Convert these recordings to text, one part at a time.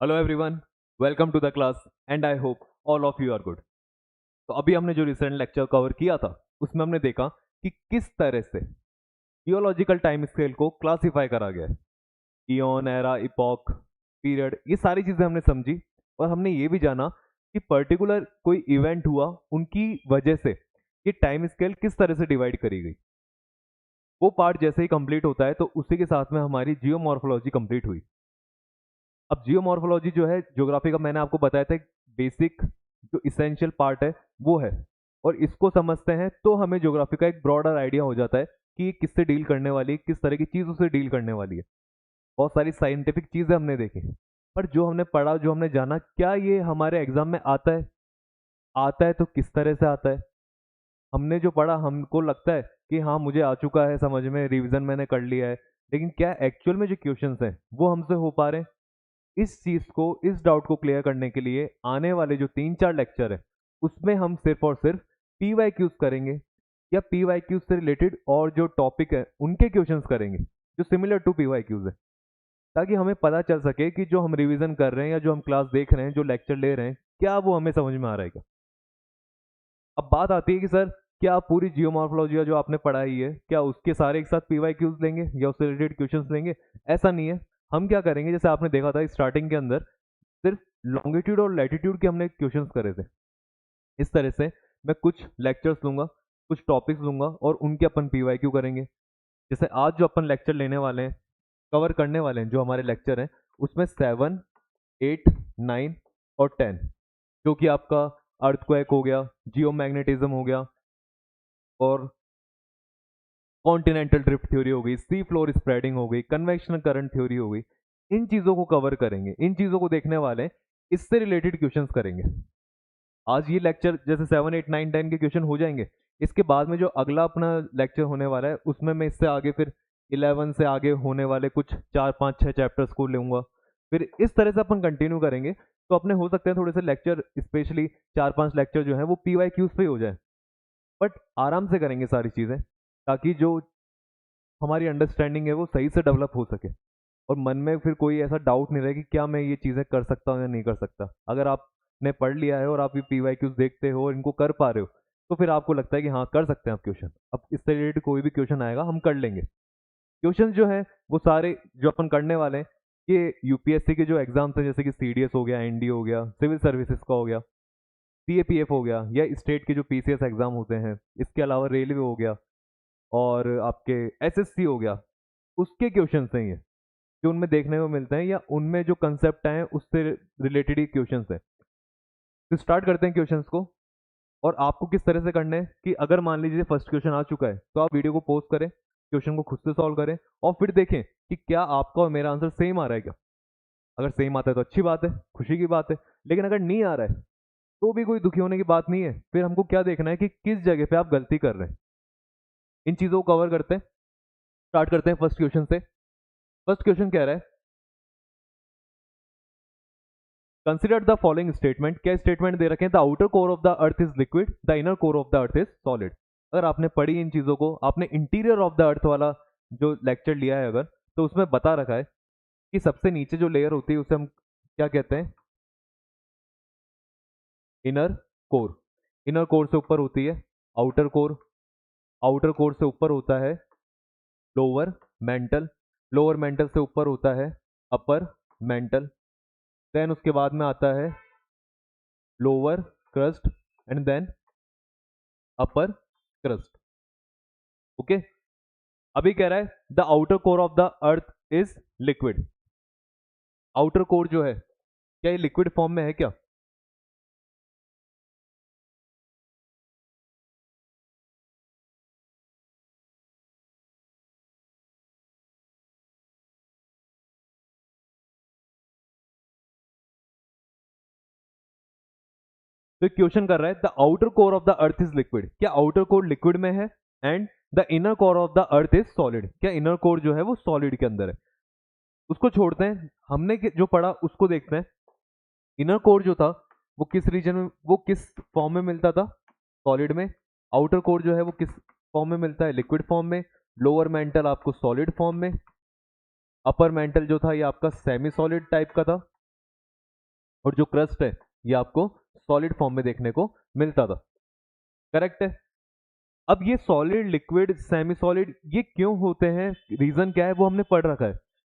Hello everyone, welcome to the class and I hope all of you are good. तो अभी हमने जो recent lecture cover किया था उसमें हमने देखा कि किस तरह से जियोलॉजिकल टाइम स्केल को क्लासिफाई करा गया है। इयॉन, एरा, इपॉक, पीरियड, ये सारी चीजें हमने समझी और हमने ये भी जाना कि पर्टिकुलर कोई इवेंट हुआ उनकी वजह से ये टाइम स्केल किस तरह से डिवाइड करी गई। वो पार्ट जैसे ही कंप्लीट होता है तो उसी के साथ में हमारी जियोमॉर्फोलॉजी कंप्लीट हुई। अब जियोमॉर्फोलॉजी जो है ज्योग्राफी का, मैंने आपको बताया था बेसिक जो इसेंशियल पार्ट है वो है, और इसको समझते हैं तो हमें ज्योग्राफी का एक ब्रॉडर आइडिया हो जाता है कि ये किससे डील करने वाली है, किस तरह की चीज़ों से डील करने वाली है। बहुत सारी साइंटिफिक चीज़ें हमने देखी, पर जो हमने पढ़ा, जो हमने जाना, क्या ये हमारे एग्जाम में आता है? आता है तो किस तरह से आता है? हमने जो पढ़ा हमको लगता है कि हाँ मुझे आ चुका है समझ में, रिवीजन मैंने कर लिया है, लेकिन क्या एक्चुअल में जो क्वेश्चंस हैं वो हमसे हो पा रहे हैं? इस चीज को, इस डाउट को क्लियर करने के लिए आने वाले जो 3-4 लेक्चर है उसमें हम सिर्फ और सिर्फ पीवाईक्यूज करेंगे, या पीवाईक्यूज से रिलेटेड और जो टॉपिक है उनके क्वेश्चंस करेंगे जो सिमिलर टू पीवाईक्यूज है, ताकि हमें पता चल सके कि जो हम रिवीजन कर रहे हैं या जो हम क्लास देख रहे हैं, जो लेक्चर ले रहे हैं, क्या वो हमें समझ में आ रहा है क्या। अब बात आती है कि सर क्या आप पूरी जियोमॉर्फोलॉजी जो आपने पढ़ाई है क्या उसके सारे एक साथ पीवाईक्यूज लेंगे या उससे रिलेटेड क्वेश्चंस लेंगे? ऐसा नहीं है। हम क्या करेंगे, जैसे आपने देखा था स्टार्टिंग के अंदर सिर्फ लॉन्गिट्यूड और लैटिट्यूड के हमने क्वेश्चंस करे थे। इस तरह से मैं कुछ लेक्चर्स लूंगा, कुछ टॉपिक्स लूंगा और उनके अपन पीवाईक्यू करेंगे। जैसे आज जो अपन लेक्चर लेने वाले हैं, कवर करने वाले हैं, जो हमारे लेक्चर हैं उसमें 7, 8, 9 और 10, जो कि आपका अर्थक्वेक हो गया, जियो मैग्नेटिज्म हो गया, और कॉन्टिनेंटल ड्रिफ्ट थ्योरी हो गई, सी फ्लोर स्प्रेडिंग हो गई, कन्वेक्शनल करंट थ्योरी हो गई। इन चीजों को कवर करेंगे, इन चीजों को देखने वाले हैं, इससे रिलेटेड क्वेश्चंस करेंगे। आज ये लेक्चर जैसे 7, 8, 9, 10 के क्वेश्चन हो जाएंगे, इसके बाद में जो अगला अपना लेक्चर होने वाला है उसमें मैं इससे आगे फिर 11 से आगे होने वाले कुछ 4, 5, 6 चैप्टर्स को लूंगा। फिर इस तरह से अपन कंटिन्यू करेंगे, तो अपने हो सकते हैं थोड़े से लेक्चर, स्पेशली 4-5 लेक्चर जो है वो पीवाईक्यूज पे ही हो जाए, बट आराम से करेंगे सारी चीज़ें, ताकि जो हमारी अंडरस्टैंडिंग है वो सही से डेवलप हो सके, और मन में फिर कोई ऐसा डाउट नहीं रहे कि क्या मैं ये चीज़ें कर सकता हूँ या नहीं कर सकता। अगर आपने पढ़ लिया है और आप ये पीवाईक्यूज देखते हो और इनको कर पा रहे हो, तो फिर आपको लगता है कि हाँ कर सकते हैं आप क्वेश्चन। अब इससे रिलेटेड कोई भी क्वेश्चन आएगा हम कर लेंगे। क्वेश्चन जो है वो सारे जो अपन करने वाले हैं, ये यूपीएससी के जो एग्जाम्स हैं, जैसे कि सीडीएस हो गया, एनडी हो गया, सिविल सर्विसेज का हो गया, सीएपीएफ हो गया, या स्टेट के जो पीसीएस एग्जाम होते हैं, इसके अलावा रेलवे हो गया, और आपके एसएससी हो गया, उसके क्वेश्चन हैं ये, जो उनमें देखने को मिलते हैं, या उनमें जो कंसेप्ट आए हैं उससे रिलेटेड ही क्वेश्चंस है। तो स्टार्ट करते हैं क्वेश्चंस को। और आपको किस तरह से करना है कि अगर मान लीजिए फर्स्ट क्वेश्चन आ चुका है तो आप वीडियो को पॉज करें, क्वेश्चन को खुद से सॉल्व करें, और फिर देखें कि क्या आपका और मेरा आंसर सेम आ रहा है क्या। अगर सेम आता है तो अच्छी बात है, खुशी की बात है। लेकिन अगर नहीं आ रहा है तो भी कोई दुखी होने की बात नहीं है। फिर हमको क्या देखना है कि किस जगह पे आप गलती कर रहे हैं। इन चीजों को कवर करते हैं। स्टार्ट करते हैं फर्स्ट क्वेश्चन से। फर्स्ट क्वेश्चन कह रहा है, कंसिडर द फॉलोइंग स्टेटमेंट। क्या स्टेटमेंट दे रखे हैं? The outer core of the earth is liquid, the inner core of the earth is solid. अगर आपने पढ़ी इन चीजों को, आपने इंटीरियर ऑफ द अर्थ वाला जो लेक्चर लिया है अगर, तो उसमें बता रखा है कि सबसे नीचे जो लेयर होती है उसे हम क्या कहते हैं? Inner core. इनर कोर से ऊपर होती है आउटर कोर, आउटर कोर से ऊपर होता है लोअर मेंटल, लोअर मेंटल से ऊपर होता है अपर मेंटल, देन उसके बाद में आता है lower crust, and then upper crust. Okay. अभी कह रहा है the outer core of the earth is liquid. Outer core जो है क्या ये लिक्विड फॉर्म में है क्या? तो क्वेश्चन कर रहा है the outer core of the earth is liquid, क्या आउटर कोर लिक्विड में है? And the inner core of the earth is solid, क्या इनर कोर जो है वो सॉलिड के अंदर है? उसको छोड़ते हैं, हमने जो पढ़ा उसको देखते हैं। इनर कोर जो था वो किस रीजन में, वो किस फॉर्म में मिलता था? सॉलिड में। आउटर कोर जो है वो किस फॉर्म में मिलता है? लिक्विड फॉर्म में। लोअर मेंटल आपको सॉलिड फॉर्म में। अपर मेंटल जो था ये आपका सेमी सॉलिड टाइप का था। और जो क्रस्ट है ये आपको सॉलिड फॉर्म में देखने को मिलता था। करेक्ट है। अब ये सॉलिड, लिक्विड, सेमी सॉलिड ये क्यों होते हैं, रीजन क्या है वो हमने पढ़ रखा है,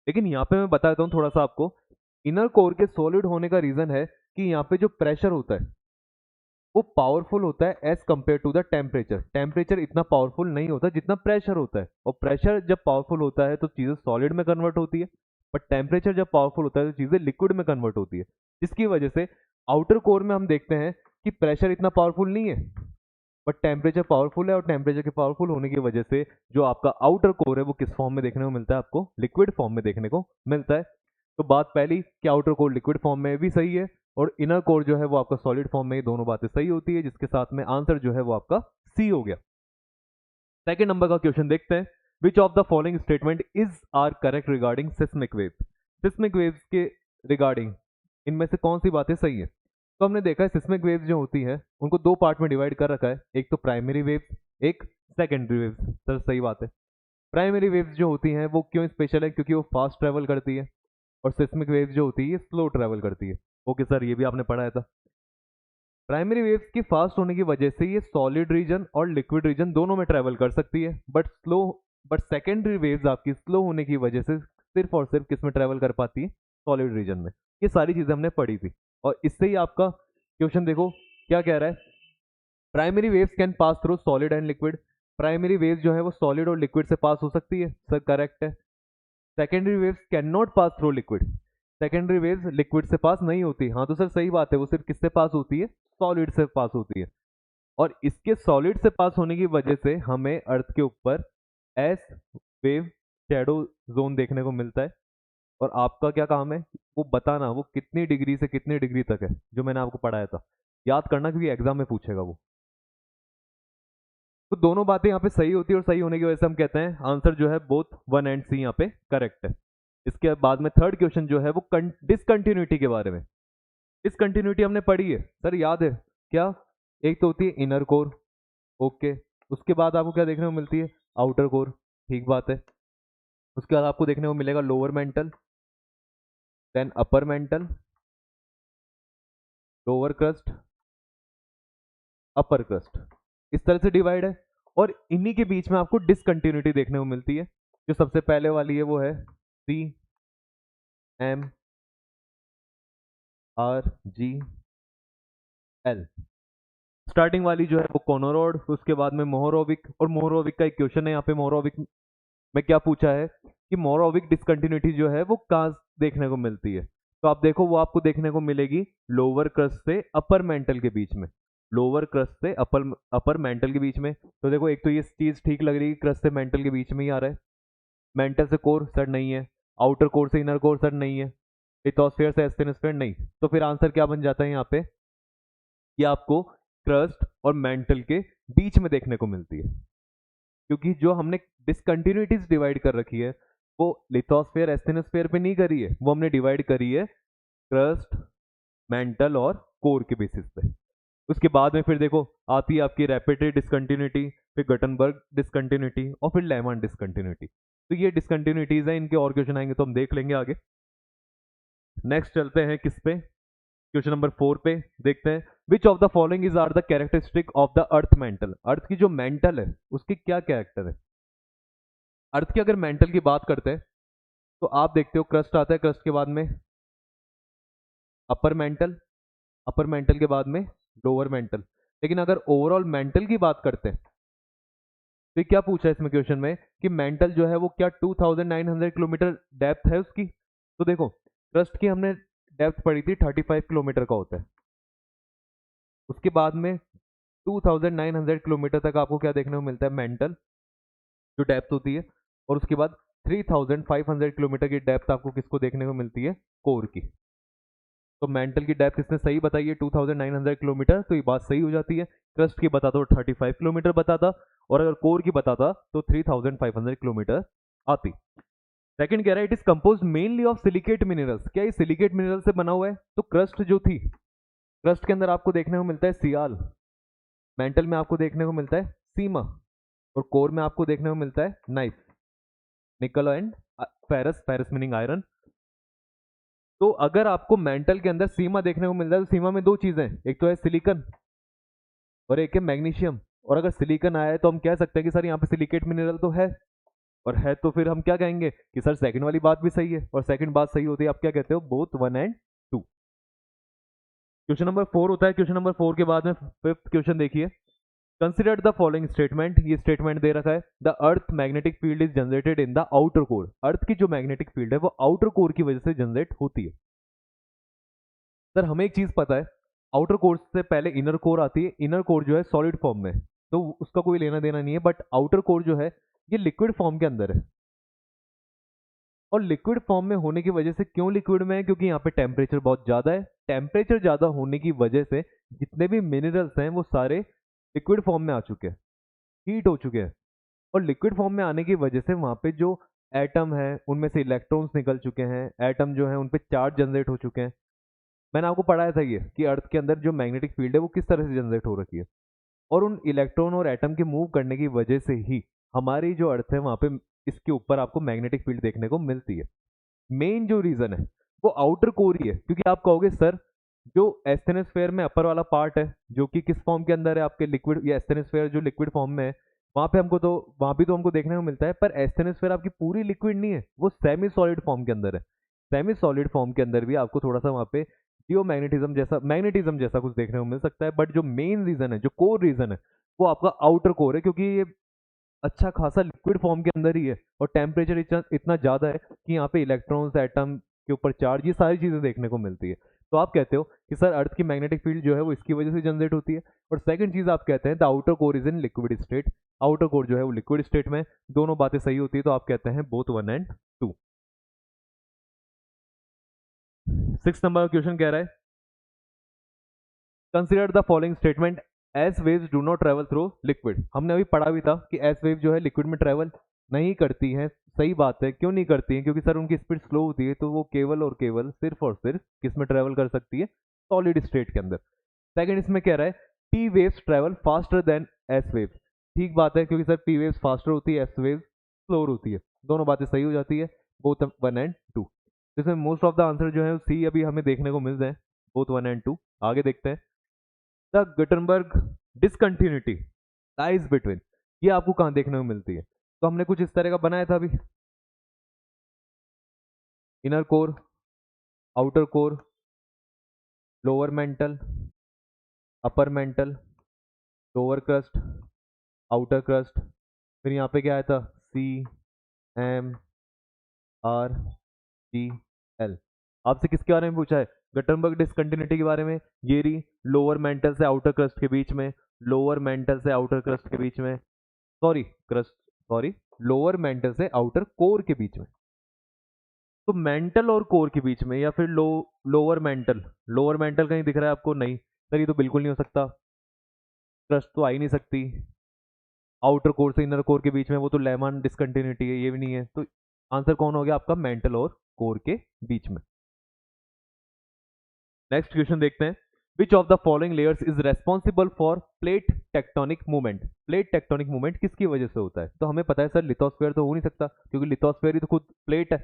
लेकिन यहाँ पे मैं बता देता हूँ थोड़ा सा आपको। इनर कोर के सॉलिड होने का रीजन है कि यहाँ पे जो प्रेशर होता है वो पावरफुल होता है as compare to the temperature. Temperature इतना पावरफुल नहीं होता जितना प्रेशर होता है, और प्रेशर जब पावरफुल होता है तो चीजें सॉलिड में कन्वर्ट होती है, बट टेम्परेचर जब पावरफुल होता है तो चीजें लिक्विड में कन्वर्ट होती है। जिसकी वजह से आउटर कोर में हम देखते हैं कि प्रेशर इतना पावरफुल नहीं है बट टेम्परेचर पावरफुल है, और टेम्परेचर के पावरफुल होने की वजह से जो आपका आउटर कोर है वो किस फॉर्म में देखने को मिलता है, आपको लिक्विड फॉर्म में देखने को मिलता है। तो बात पहली कि आउटर कोर लिक्विड फॉर्म में भी सही है, और इनर कोर जो है वो आपका सॉलिड फॉर्म में, ये दोनों बातें सही होती है, जिसके साथ में आंसर जो है वो आपका सी हो गया। सेकेंड नंबर का क्वेश्चन देखते हैं। Which of the following statement is are correct regarding seismic waves. Seismic waves के रिगार्डिंग इनमें से कौन सी बातें सही है। तो हमने देखा है सिस्मिक वेव्स जो होती है उनको दो पार्ट में डिवाइड कर रखा है, एक तो प्राइमरी वेव्स, एक सेकेंडरी वेव्स। सर सही बात है। प्राइमरी वेव्स जो होती हैं वो क्यों स्पेशल है, क्योंकि वो फास्ट ट्रेवल करती है, और सिस्मिक वेव्स जो होती है स्लो ट्रेवल करती है। ओके सर, ये भी आपने पढ़ाया था। प्राइमरी वेव्स की फास्ट होने की वजह से ये सॉलिड रीजन और लिक्विड रीजन दोनों में ट्रेवल कर सकती है, बट सेकेंडरी वेव्स आपकी स्लो होने की वजह से सिर्फ और सिर्फ किस में ट्रेवल कर पाती है, सॉलिड रीजन में। ये सारी चीजें हमने पढ़ी थी, और इससे ही आपका क्वेश्चन देखो क्या कह रहा है। Primary waves can pass through solid and liquid. Primary waves जो है वो सॉलिड और लिक्विड से पास हो सकती है, सर करेक्ट है। Secondary waves can not pass through liquid. Secondary waves liquid से पास नहीं होती। हाँ तो सर सही बात है, वो सिर्फ किससे पास होती है, सॉलिड से पास होती है, और इसके सॉलिड से पास होने की वजह से हमें अर्थ के ऊपर एस वेव शैडो जोन देखने को मिलता है। और आपका क्या काम है वो बताना, वो कितनी डिग्री से कितनी डिग्री तक है, जो मैंने आपको पढ़ाया था, याद करना क्योंकि एग्जाम में पूछेगा वो। तो दोनों बातें यहाँ पे सही होती है, और सही होने की वजह से हम कहते हैं आंसर जो है बोथ 1 एंड सी यहाँ पे करेक्ट है। इसके बाद में थर्ड क्वेश्चन जो है वो डिसकंटिन्यूटी के बारे में। डिसकंटिन्यूटी हमने पढ़ी है सर, याद है क्या। एक तो होती है इनर कोर, ओके। उसके बाद आपको क्या देखने को मिलती है, आउटर कोर, ठीक बात है। उसके बाद आपको देखने को मिलेगा lower mantle, then upper mantle, lower crust, upper crust, इस तरह से डिवाइड है। और इन्हीं के बीच में आपको डिसकंटिन्यूटी देखने को मिलती है। जो सबसे पहले वाली है वो है C M R G L. Starting वाली जो है वो कोनोरॉड, उसके बाद में मोहरोविक, और मोहरोविक का एक क्वेश्चन है यहाँ पे। मोहरोविक में क्या पूछा है कि मोहरोविक डिसकंटिन्यूटी जो है वो कहाँ देखने को मिलती है। तो आप देखो वो आपको देखने को मिलेगी लोअर क्रस्ट से अपर मेंटल के बीच में, लोअर क्रस्ट से अपर मेंटल के बीच में। तो देखो एक तो ये चीज ठीक लग रही है, क्रस्ट से मेंटल के बीच में ही आ रहा है। मेंटल से कोर सर नहीं है, आउटर कोर से इनर कोर सर नहीं है, लिथोस्फीयर से एस्टेनोस्फीयर नहीं। तो फिर आंसर क्या बन जाता है यहाँ पे, ये आपको क्रस्ट और मेंटल के बीच में देखने को मिलती है, क्योंकि जो हमने डिसकंटिन्यूटीज डिवाइड कर रखी है वो लिथोस्फीयर एस्टेनोस्फीयर पे नहीं करी है, वो हमने डिवाइड करी है क्रस्ट, मेंटल और कोर के बेसिस पे। उसके बाद में फिर देखो आती है आपकी रैपिड डिसकंटिन्यूटी, फिर गटनबर्ग डिसकंटिन्यूटी, और फिर लेमन डिसकंटिन्यूटी। तो ये डिसकंटिन्यूटीज है, इनके और क्वेश्चन आएंगे तो हम देख लेंगे आगे। नेक्स्ट चलते हैं किस पे, क्वेश्चन नंबर 4 पे देखते हैं। Which of the following is are the characteristic of the earth mantle. Earth की जो मेंटल है उसकी क्या कैरेक्टर है। अर्थ की अगर मेंटल की बात करते हैं तो आप देखते हो क्रस्ट आता है, क्रस्ट के बाद में अपर मेंटल, अपर मेंटल के बाद में लोअर मेंटल। लेकिन अगर ओवरऑल मेंटल की बात करते हैं तो क्या पूछा है इसमें क्वेश्चन में कि मेंटल जो है वो क्या 2900 किलोमीटर डेप्थ है उसकी। तो देखो क्रस्ट की हमने डेप्थ पढ़ी थी 35 किलोमीटर का होता है, उसके बाद में 2900 किलोमीटर तक आपको क्या देखने को मिलता है, मेंटल जो डेप्थ होती है। और उसके बाद 3500 किलोमीटर की डेप्थ आपको किसको देखने को मिलती है, कोर की। तो मेंटल की डेप्थ इसने सही बताई है 2900 किलोमीटर, तो ये बात सही हो जाती है। क्रस्ट की बताता तो 35 किलोमीटर बताता, और अगर कोर की बताता तो 3500 किलोमीटर आती। सेकंड कह रहा है it is compose mainly of silicate minerals. क्या ये सिलिकेट मिनरल से बना हुआ है। तो क्रस्ट जो थी, क्रस्ट के अंदर आपको देखने को मिलता है सियाल, मेंटल में आपको देखने को मिलता है सीमा, और कोर में आपको देखने को मिलता है नाइफ, निकल and ferrous, ferrous meaning iron. तो अगर आपको मेंटल के अंदर सीमा देखने को मिलता है तो सीमा में दो चीजें, एक तो है सिलिकॉन और एक है मैग्नीशियम। और अगर सिलिकॉन आया है तो हम कह सकते हैं कि सर यहाँ पे सिलिकेट मिनरल तो है, और है तो फिर हम क्या कहेंगे कि सर सेकंड वाली बात भी सही है, और सेकंड बात सही होती है, आप क्या कहते हो, बोथ 1 एंड 2। क्वेश्चन नंबर 4 होता है। क्वेश्चन नंबर 4 के बाद में फिफ्थ क्वेश्चन देखिए, कंसिडर द फॉलोइंग स्टेटमेंट। ये स्टेटमेंट दे रखा है, the earth magnetic field is generated in the outer core. Earth की जो मैग्नेटिक फील्ड है वो आउटर कोर की वजह से जनरेट होती है। सर हमें एक चीज पता है, आउटर कोर से पहले इनर कोर आती है। इनर कोर जो है सॉलिड फॉर्म में, तो उसका कोई लेना देना नहीं है, बट आउटर कोर जो है ये लिक्विड फॉर्म के अंदर है। और लिक्विड फॉर्म में होने की वजह से, क्यों लिक्विड में है, क्योंकि यहाँ पे टेम्परेचर बहुत ज्यादा है। टेम्परेचर ज्यादा होने की वजह से जितने भी मिनरल्स हैं वो सारे लिक्विड फॉर्म में आ चुके हैं, हीट हो चुके हैं। और लिक्विड फॉर्म में आने की वजह से वहां पे जो एटम है उनमें से इलेक्ट्रॉन्स निकल चुके हैं, एटम जो है उन पे चार्ज जनरेट हो चुके हैं। मैंने आपको पढ़ाया था ये कि अर्थ के अंदर जो मैग्नेटिक फील्ड है वो किस तरह से जनरेट हो रखी है, और उन इलेक्ट्रॉन और एटम के मूव करने की वजह से ही हमारी जो अर्थ है वहां पे इसके ऊपर आपको मैग्नेटिक फील्ड देखने को मिलती है। मेन जो रीजन है वो आउटर कोर ही है, क्योंकि आप कहोगे सर जो एस्थेनोस्फेयर में अपर वाला पार्ट है जो कि किस फॉर्म के अंदर है आपके, लिक्विड, या एस्थेनोस्फेयर जो लिक्विड फॉर्म में है, वहां पे हमको तो वहां भी तो हमको देखने को मिलता है, पर एस्थेनोस्फेयर आपकी पूरी लिक्विड नहीं है, वो सेमी सॉलिड फॉर्म के अंदर है। सेमी सॉलिड फॉर्म के अंदर भी आपको थोड़ा सा वहां पे मैग्नेटिज्म जैसा कुछ देखने को मिल सकता है, बट जो मेन रीजन है, जो कोर रीजन है, वो आपका आउटर कोर है, क्योंकि ये अच्छा खासा लिक्विड फॉर्म के अंदर ही है, और टेम्परेचर इतना ज्यादा है कि यहाँ पे इलेक्ट्रॉन्स, एटम के ऊपर चार्ज, ये सारी चीजें देखने को मिलती है। तो आप कहते हो कि सर अर्थ की मैग्नेटिक फील्ड जो है वो इसकी वजह से जनरेट होती है। और सेकंड चीज आप कहते हैं the outer core is in liquid state. Outer core जो है वो लिक्विड स्टेट में, दोनों बातें सही होती है, तो आप कहते हैं बोथ 1 एंड 2। 6 नंबर क्वेश्चन कह रहा है, consider the following statement, S waves do not travel through liquid. हमने अभी पढ़ा भी था कि एस वेव जो है लिक्विड में ट्रेवल नहीं करती हैं। सही बात है, क्यों नहीं करती हैं, क्योंकि सर उनकी स्पीड स्लो होती है, तो वो केवल और केवल सिर्फ और सिर्फ किस में ट्रेवल कर सकती है, सॉलिड स्टेट के अंदर। सेकंड इसमें कह रहा है T waves travel faster than S waves. ठीक बात है, क्योंकि सर टी वेव्स फास्टर होती है, एस वेव्स स्लोर होती है, दोनों बातें सही हो जाती है, बोथ 1 एंड 2। इसमें मोस्ट ऑफ द आंसर जो है सी अभी हमें देखने को मिल रहे हैं, बोथ 1 एंड 2। आगे देखते हैं, the Gutenberg discontinuity lies between, ये आपको कहां देखने को मिलती है, तो हमने कुछ इस तरह का बनाया था अभी, inner core, outer core, lower mantle, upper mantle, lower crust, outer crust, फिर यहाँ पे क्या आया था, C M R T L. आपसे किसके बारे में पूछा है, गटनबर्ग डिसकंटिन्यूटी के बारे में। ये रही लोअर मेंटल से आउटर क्रस्ट के बीच में, लोअर मेंटल से आउटर क्रस्ट के बीच में, सॉरी लोअर मेंटल से आउटर कोर के बीच में। तो मेंटल और कोर के बीच में, या फिर लोअर मेंटल कहीं दिख रहा है आपको, नहीं सर ये तो बिल्कुल नहीं हो सकता, क्रस्ट तो आ ही नहीं सकती। आउटर कोर से इनर कोर के बीच में वो तो लेमन डिसकंटिन्यूटी है, ये भी नहीं है, तो आंसर कौन हो गया आपका, मेंटल और कोर के बीच में। नेक्स्ट क्वेश्चन देखते हैं, which of the following layers is responsible for plate tectonic movement. Plate tectonic movement किसकी वजह से होता है, तो हमें पता है सर लिथोस्फीयर तो हो नहीं सकता, क्योंकि लिथोस्फीयर ही तो खुद प्लेट है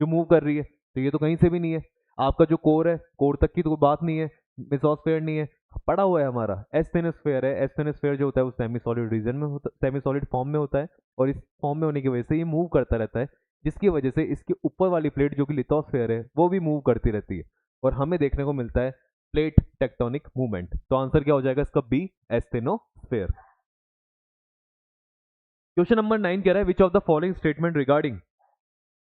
जो मूव कर रही है, तो ये तो कहीं से भी नहीं है। आपका जो कोर है, कोर तक की तो कोई बात नहीं है, मेसोस्फीयर नहीं है, पड़ा हुआ है हमारा एस्थेनोस्फीयर है। एस्थेनोस्फीयर जो होता है वो सेमी सॉलिड रीजन में होता है, सेमी सॉलिड फॉर्म में होता है, और इस फॉर्म में होने की वजह से ये मूव करता रहता है, जिसकी वजह से इसके ऊपर वाली प्लेट जो कि लिथोस्फीयर है वो भी मूव करती रहती है, और हमें देखने को मिलता है प्लेट टेक्टोनिक मूवमेंट। तो आंसर क्या हो जाएगा इसका, बी एस्थेनोस्फीयर। क्वेश्चन नंबर 9 कह रहा है, which of the following statement regarding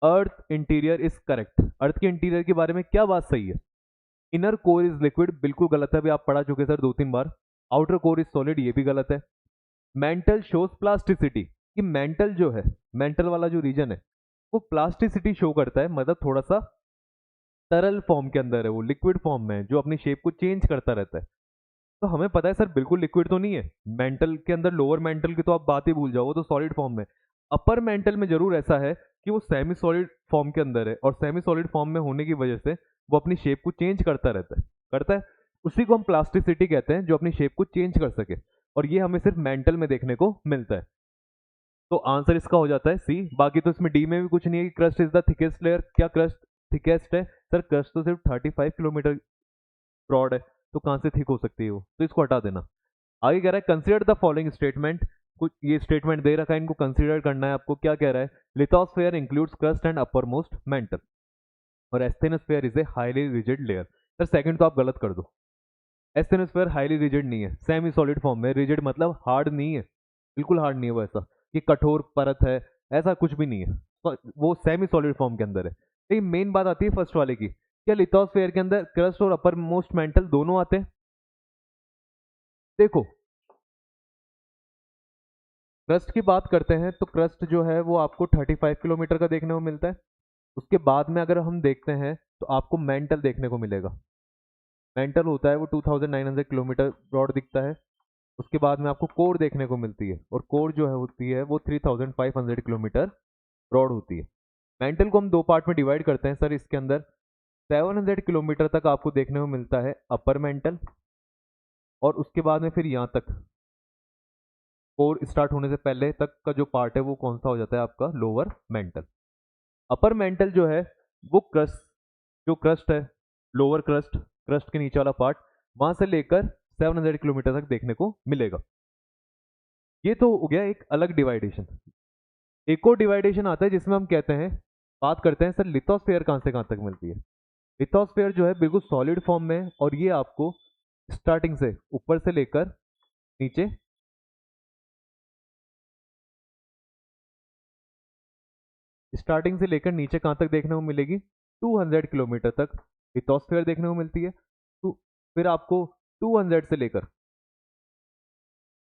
earth interior is correct. Earth के इंटीरियर के बारे में क्या बात सही है। इनर कोर इज लिक्विड, बिल्कुल गलत है, अभी आप पढ़ा चुके sir 2-3 bar. Outer core is solid, ये भी गलत है। मेंटल शोज प्लास्टिसिटी, कि मेंटल जो है, मेंटल वाला जो रीजन है वो प्लास्टिसिटी शो करता है, मतलब थोड़ा सा तरल फॉर्म के अंदर है, वो लिक्विड फॉर्म में है जो अपनी शेप को चेंज करता रहता है। तो हमें पता है सर बिल्कुल लिक्विड तो नहीं है मेंटल के अंदर, लोअर मेंटल की तो आप बात ही भूल जाओ, वो तो सॉलिड फॉर्म में। अपर मेंटल में जरूर ऐसा है कि वो सेमी सॉलिड फॉर्म के अंदर है, और सेमी सॉलिड फॉर्म में होने की वजह से वो अपनी शेप को चेंज करता रहता है, करता है, उसी को हम प्लास्टिसिटी कहते हैं, जो अपनी शेप को चेंज कर सके, और ये हमें सिर्फ मेंटल में देखने को मिलता है। तो आंसर इसका हो जाता है सी। बाकी तो इसमें डी में भी कुछ नहीं है कि crust is the thickest layer, क्या क्रस्ट थिकेस्ट है। सर क्रस्ट तो सिर्फ 35 किलोमीटर ब्रॉड है, तो कहाँ से थिक हो सकती है वो, तो इसको हटा देना। आगे कह रहा है कंसिडर द फॉलोइंग स्टेटमेंट, कुछ ये स्टेटमेंट दे रखा है, इनको कंसिडर करना है आपको। क्या कह रहा है, lithosphere includes crust and upper most mantle और asthenosphere is a highly rigid layer. Sir second तो आप गलत कर दो, एस्थेनोस्फेयर हाईली रिजिड नहीं है, सेमी सॉलिड फॉर्म में। रिजिड मतलब हार्ड नहीं है, बिल्कुल हार्ड नहीं है वो, ऐसा कि कठोर परत है, ऐसा कुछ भी नहीं है, वो सेमी सॉलिड फॉर्म के अंदर है। लेकिन मेन बात आती है फर्स्ट वाले की, क्या लिथोस्फेयर के अंदर क्रस्ट और अपर मोस्ट मेंटल दोनों आते हैं? देखो क्रस्ट की बात करते हैं तो क्रस्ट जो है वो आपको 35 किलोमीटर का देखने को मिलता है। उसके बाद में अगर हम देखते हैं तो आपको मेंटल देखने को मिलेगा। मेंटल होता है वो 2900 किलोमीटर ब्रॉड दिखता है। उसके बाद में आपको कोर देखने को मिलती है, और कोर जो है होती है वो 3500 किलोमीटर ब्रॉड होती है। मेंटल को हम दो पार्ट में डिवाइड करते हैं सर, इसके अंदर 700 किलोमीटर तक आपको देखने को मिलता है अपर मेंटल, और उसके बाद में फिर यहाँ तक कोर स्टार्ट होने से पहले तक का जो पार्ट है वो कौन सा हो जाता है आपका, लोअर मेंटल। अपर मेंटल जो है वो क्रस्ट, जो क्रस्ट है, लोअर क्रस्ट, क्रस्ट के नीचे वाला पार्ट, वहां से लेकर 700 किलोमीटर तक देखने को मिलेगा। ये तो हो गया एक अलग डिवाइडेशन। एक और डिवाइडेशन आता है जिसमें हम कहते हैं, बात करते हैं सर लिथोस्फेयर कहां से कहां तक मिलती है। लिथोस्फेयर जो है बिल्कुल सॉलिड फॉर्म में है, और ये आपको स्टार्टिंग से ऊपर से लेकर नीचे, स्टार्टिंग से लेकर नीचे कहां तक देखने को मिलेगी, 200 किलोमीटर तक लिथोस्फेयर देखने को मिलती है। तो फिर आपको 200 से लेकर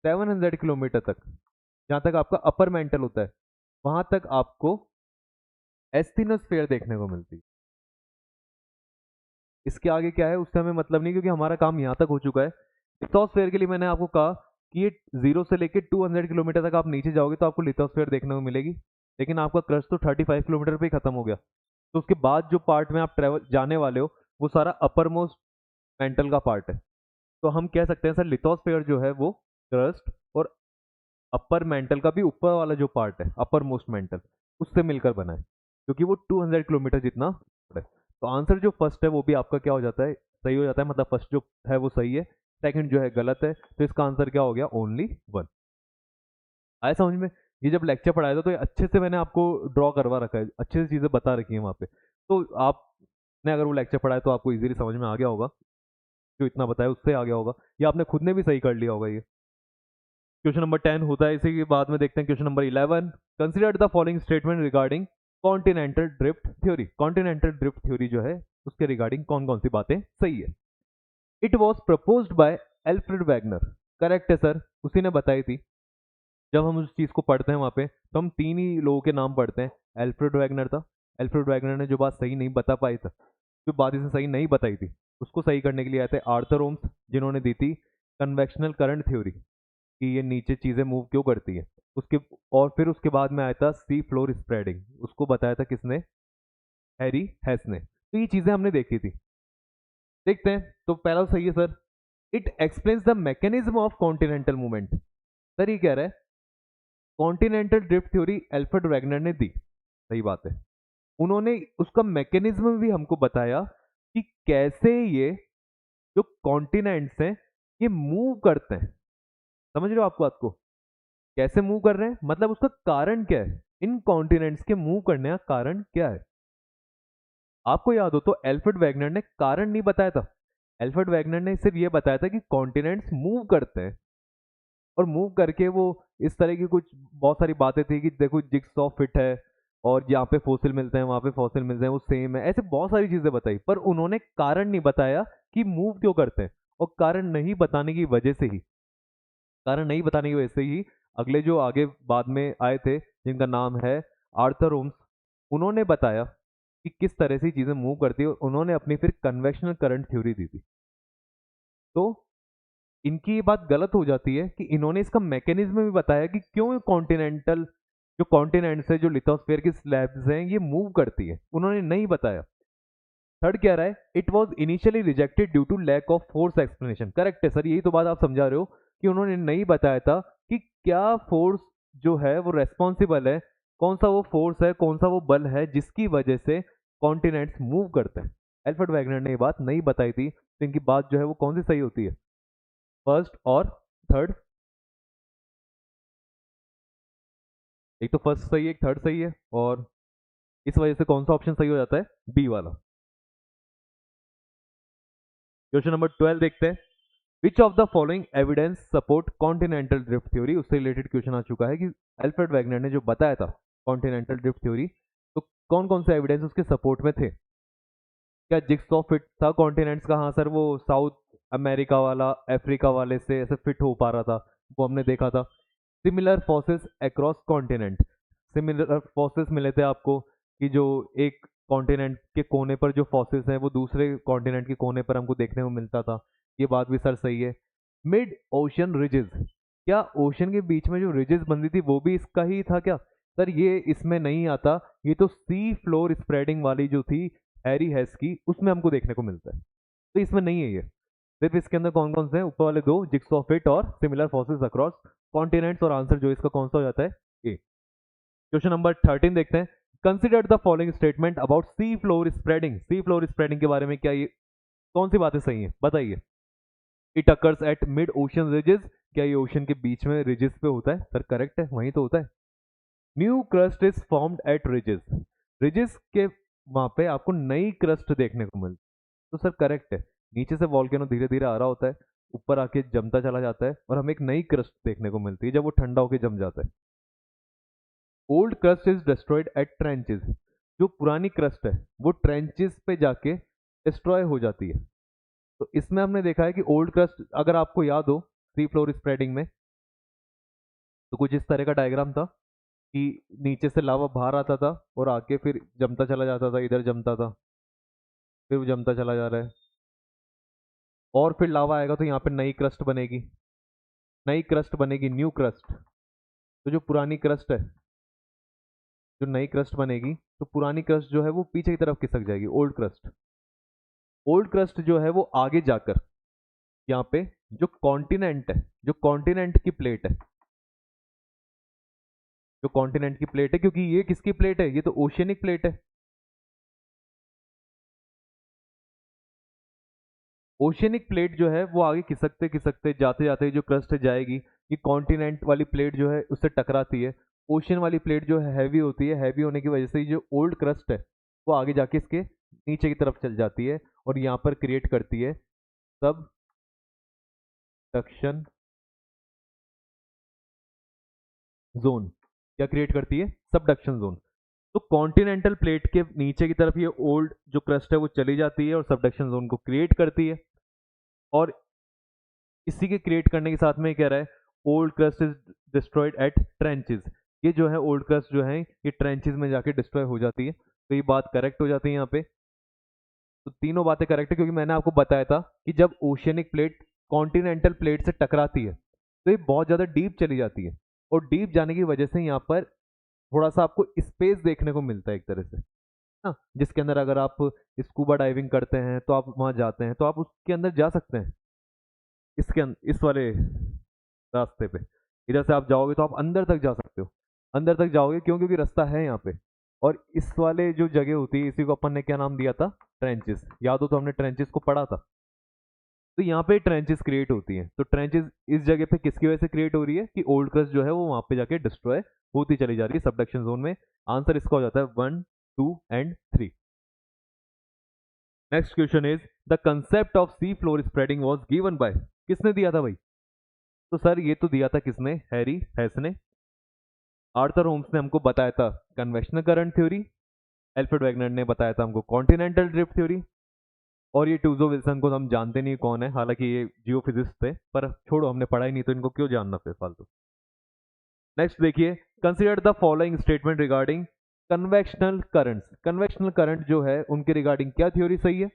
700 किलोमीटर तक, जहां तक आपका अपर मेंटल होता है, वहां तक आपको एस्थेनोस्फेयर देखने को मिलती है। इसके आगे क्या है उससे हमें मतलब नहीं, क्योंकि हमारा काम यहाँ तक हो चुका है। लिथोस्फेयर के लिए मैंने आपको कहा कि ये 0 से लेकर 200 किलोमीटर तक आप नीचे जाओगे तो आपको लिथोस्फेयर देखने को मिलेगी, लेकिन आपका क्रस्ट तो 35 किलोमीटर पे ही खत्म हो गया। तो उसके बाद जो पार्ट में आप ट्रेवल जाने वाले हो वो सारा अपर मोस्ट मेंटल का पार्ट है। तो हम कह सकते हैं सर लिथोस्फेयर जो है वो क्रस्ट और अपर मेंटल का भी ऊपर वाला जो पार्ट है, अपर मोस्ट मेंटल, उससे मिलकर बना है, क्योंकि वो 200 किलोमीटर जितना है। तो आंसर जो फर्स्ट है वो भी आपका क्या हो जाता है, सही हो जाता है, मतलब फर्स्ट जो है वो सही है, सेकंड जो है गलत है। तो इसका आंसर क्या हो गया, ओनली वन। आया समझ में? ये जब लेक्चर पढ़ाया था तो ये अच्छे से मैंने आपको ड्रॉ करवा रखा है, अच्छे से चीजें बता रखी है वहाँ पे। तो आपने अगर वो लेक्चर पढ़ाया तो आपको इजीली समझ में आ गया होगा, जो इतना बताया उससे आ गया होगा, या आपने खुद ने भी सही कर लिया होगा ये। क्वेश्चन नंबर 10 होता है, इसी के बाद में देखते हैं question number 11। Consider the following statement regarding continental drift theory. Continental drift theory जो है उसके रिगार्डिंग कौन कौन सी बातें सही है। It was proposed by Alfred Wagner. Correct है सर, उसी ने बताई थी। जब हम उस चीज को पढ़ते हैं वहां पे तो हम तीन ही लोगों के नाम पढ़ते हैं। एल्फ्रेड वैगनर था, एल्फ्रेड वैगनर ने जो बात सही नहीं बता पाई था, जो बात इसने सही नहीं बताई थी, उसको सही करने के लिए आए थे आर्थर ओम्स, जिन्होंने दी थी कन्वेक्शनल करंट थ्योरी, कि ये नीचे चीजें मूव क्यों करती है उसके। और फिर उसके बाद में आया था सी फ्लोर स्प्रेडिंग, उसको बताया था किसने, हैरी हेस ने। तो ये चीजें हमने देखी थी। देखते हैं, तो पहला सही है sir, it explains the mechanism of continental movement. Sir ये कह रहा है continental drift theory Alfred Wagner ने दी, सही बात है। उन्होंने उसका मैकेनिज्म भी हमको बताया कि कैसे ये जो कॉन्टिनेंट्स हैं ये मूव करते हैं। समझ रहे हो आप बात को, कैसे मूव कर रहे हैं, मतलब उसका कारण क्या है, इन कॉन्टिनेंट्स के मूव करने का कारण क्या है। आपको याद हो तो एल्फ्रेड वैगनर ने कारण नहीं बताया था, एल्फ्रेड वैगनर ने सिर्फ ये बताया था कि कॉन्टिनेंट्स मूव करते हैं, और मूव करके वो इस तरह की कुछ बहुत सारी बातें थी कि देखो जिग्सॉ फिट है, और यहाँ पे फॉसिल मिलते हैं, वहां पे फॉसिल मिलते हैं, वो सेम है, ऐसे बहुत सारी चीजें बताई, पर उन्होंने कारण नहीं बताया कि मूव क्यों करते हैं। और कारण नहीं बताने की वजह से ही, कारण नहीं बताने की वजह से ही अगले जो आगे बाद में आए थे, जिनका नाम है आर्थर ओम्स, उन्होंने बताया कि किस तरह से चीजें मूव करती है, और उन्होंने अपनी फिर कन्वेक्शनल करंट थ्योरी दी थी। तो इनकी ये बात गलत हो जाती है कि इन्होंने इसका मैकेनिज्म भी बताया कि क्यों कॉन्टिनेंटल जो कॉन्टिनेंट्स है, जो लिथोस्फेयर की स्लैब्स हैं, ये मूव करती है, उन्होंने नहीं बताया। थर्ड क्या रहा है, it was initially rejected due to lack of force explanation. Correct है सर, यही तो बात आप समझा रहे हो कि उन्होंने नहीं बताया था कि क्या फोर्स जो है वो रेस्पॉन्सिबल है, कौन सा वो फोर्स है, कौन सा वो बल है जिसकी वजह से कॉन्टिनेंट्स मूव करते हैं। एल्फ्रेड वैगनर ने ये बात नहीं बताई थी, तो इनकी बात जो है वो कौन सी सही होती है, फर्स्ट और थर्ड? एक तो फर्स्ट सही है, एक थर्ड सही है, और इस वजह से कौन सा ऑप्शन सही हो जाता है, बी वाला। क्वेश्चन नंबर 12 देखते हैं। Which of the following evidence support continental drift theory? उससे रिलेटेड क्वेश्चन आ चुका है कि एल्फ्रेड वैगनर ने जो बताया था कॉन्टिनेंटल ड्रिफ्ट थ्योरी, तो कौन कौन से एविडेंस उसके सपोर्ट में थे? क्या जिक्सॉ फिट था कॉन्टिनेंट्स का? हाँ सर, वो साउथ अमेरिका वाला अफ्रीका वाले से ऐसे फिट हो पा रहा था, वो हमने देखा था। Similar forces across continent, similar forces मिले थे आपको कि जो एक कॉन्टिनेंट के कोने पर जो फोर्सेस है वो दूसरे कॉन्टिनेंट के कोने पर हमको देखने को मिलता था, ये बात भी सर सही है। मिड ओशन रिजेस, क्या ओशन के बीच में जो रिजेस बनती थी वो भी इसका ही था क्या? सर ये इसमें नहीं आता, ये तो सी फ्लोर स्प्रेडिंग वाली जो थी हैरी हेस की, उसमें हमको देखने को मिलता है, तो इसमें नहीं है ये। सिर्फ इसके अंदर कौन कौन से हैं, ऊपर वाले दो, जिक्सॉ फिट और सिमिलर फोर्सेस अक्रॉस कॉन्टिनेंट्स, और आंसर जो इसका कौन सा हो जाता है, ए। क्वेश्चन नंबर 13 देखते हैं। Consider the following statement about C floor spreading. C floor spreading के बारे में क्या ये कौन सी बातें सही हैं, बताइए। It occurs at mid ocean ridges, क्या ये ओशन के बीच में रिजेस पे होता है? सर करेक्ट है, वहीं तो होता है। New crust is formed at ridges, ridges के वहां पे आपको नई क्रस्ट देखने को मिलती, तो सर करेक्ट है। नीचे से वॉल्केनो धीरे धीरे आ रहा होता है, ऊपर आके जमता चला जाता है, और हमें एक नई क्रस्ट देखने को मिलती है जब वो ठंडा होकर जम जाता है। Old crust is destroyed at trenches, जो पुरानी क्रस्ट है वो ट्रेंचेस पे जाके डिस्ट्रॉय हो जाती है। तो इसमें हमने देखा है कि ओल्ड क्रस्ट, अगर आपको याद हो सी फ्लोर स्प्रेडिंग में, तो कुछ इस तरह का डायग्राम था कि नीचे से लावा बाहर आता था और आके फिर जमता चला जाता था, इधर जमता था, फिर वो जमता चला जा रहा है, और फिर लावा आएगा तो यहाँ पे नई क्रस्ट बनेगी, नई क्रस्ट बनेगी, न्यू क्रस्ट। तो जो पुरानी क्रस्ट है, जो नई क्रस्ट बनेगी, तो पुरानी क्रस्ट जो है वो पीछे की तरफ खिसक जाएगी, ओल्ड क्रस्ट। ओल्ड क्रस्ट जो है वो आगे जाकर यहाँ पे जो कॉन्टिनेंट है, जो कॉन्टिनेंट की प्लेट है, जो कॉन्टिनेंट की प्लेट है, क्योंकि ये किसकी प्लेट है, ये तो ओशियनिक प्लेट है। ओशियनिक प्लेट जो है वो आगे खिसकते खिसकते जाते जाते जो क्रस्ट जाएगी, ये कॉन्टिनेंट वाली प्लेट जो है उससे टकराती है। ओशियन वाली प्लेट जो है हैवी होती है, हैवी होने की वजह से जो ओल्ड क्रस्ट है वो आगे जाके इसके नीचे की तरफ चल जाती है, और यहाँ पर क्रिएट करती है सबडक्शन जोन। क्या क्रिएट करती है, सबडक्शन जोन। तो कॉन्टिनेंटल प्लेट के नीचे की तरफ ये ओल्ड जो क्रस्ट है वो चली जाती है और सबडक्शन जोन को क्रिएट करती है, और इसी के क्रिएट करने के साथ में कह रहा है old crust is destroyed at trenches, ये जो है ओल्ड क्रस्ट जो है ये ट्रेंचेस में जाके डिस्ट्रॉय हो जाती है। तो ये बात करेक्ट हो जाती है यहाँ पे। तो तीनों बातें करेक्ट है, क्योंकि मैंने आपको बताया था कि जब ओशियनिक प्लेट कॉन्टिनेंटल प्लेट से टकराती है तो ये बहुत ज़्यादा डीप चली जाती है, और डीप जाने की वजह से यहाँ पर थोड़ा सा आपको स्पेस देखने को मिलता है एक तरह से, हाँ, जिसके अंदर अगर आप स्कूबा डाइविंग करते हैं तो आप वहाँ जाते हैं तो आप उसके अंदर जा सकते हैं, इस वाले रास्ते पे इधर से आप जाओगे तो आप अंदर तक जा सकते हो। अंदर तक जाओगे क्यों, क्योंकि रास्ता है यहाँ पे। और इस वाले जो जगह होती है इसी को अपन ने क्या नाम दिया था, ट्रेंचेस। याद हो तो हमने ट्रेंचेस को पढ़ा था। तो यहाँ पे ट्रेंचेस क्रिएट होती हैं। तो ट्रेंचेस इस जगह पे किसकी वजह से क्रिएट हो रही है कि ओल्ड क्रस्ट जो है वो वहां पे जाके डिस्ट्रॉय होती चली जा रही है सबडक्शन जोन में। आंसर इसका हो जाता है 1, 2 and 3। Next question is the concept of C floor spreading was given by, किसने दिया था भाई? तो सर ये तो दिया था किसने, हैरी हेस ने। आर्थर होम्स ने हमको बताया था convectional current theory, Alfred Wagner ने बताया था हमको कॉन्टिनेंटल ड्रिफ्ट थ्योरी, और ये टूजो विल्सन को हम जानते नहीं कौन है, हालांकि ये जियोफिजिस्ट थे, पर छोड़ो हमने पढ़ा ही नहीं तो इनको क्यों जानना फिर फालतू। नेक्स्ट देखिए, consider the following statement regarding convectional currents. Convectional current जो है उनके रिगार्डिंग क्या थ्योरी सही है?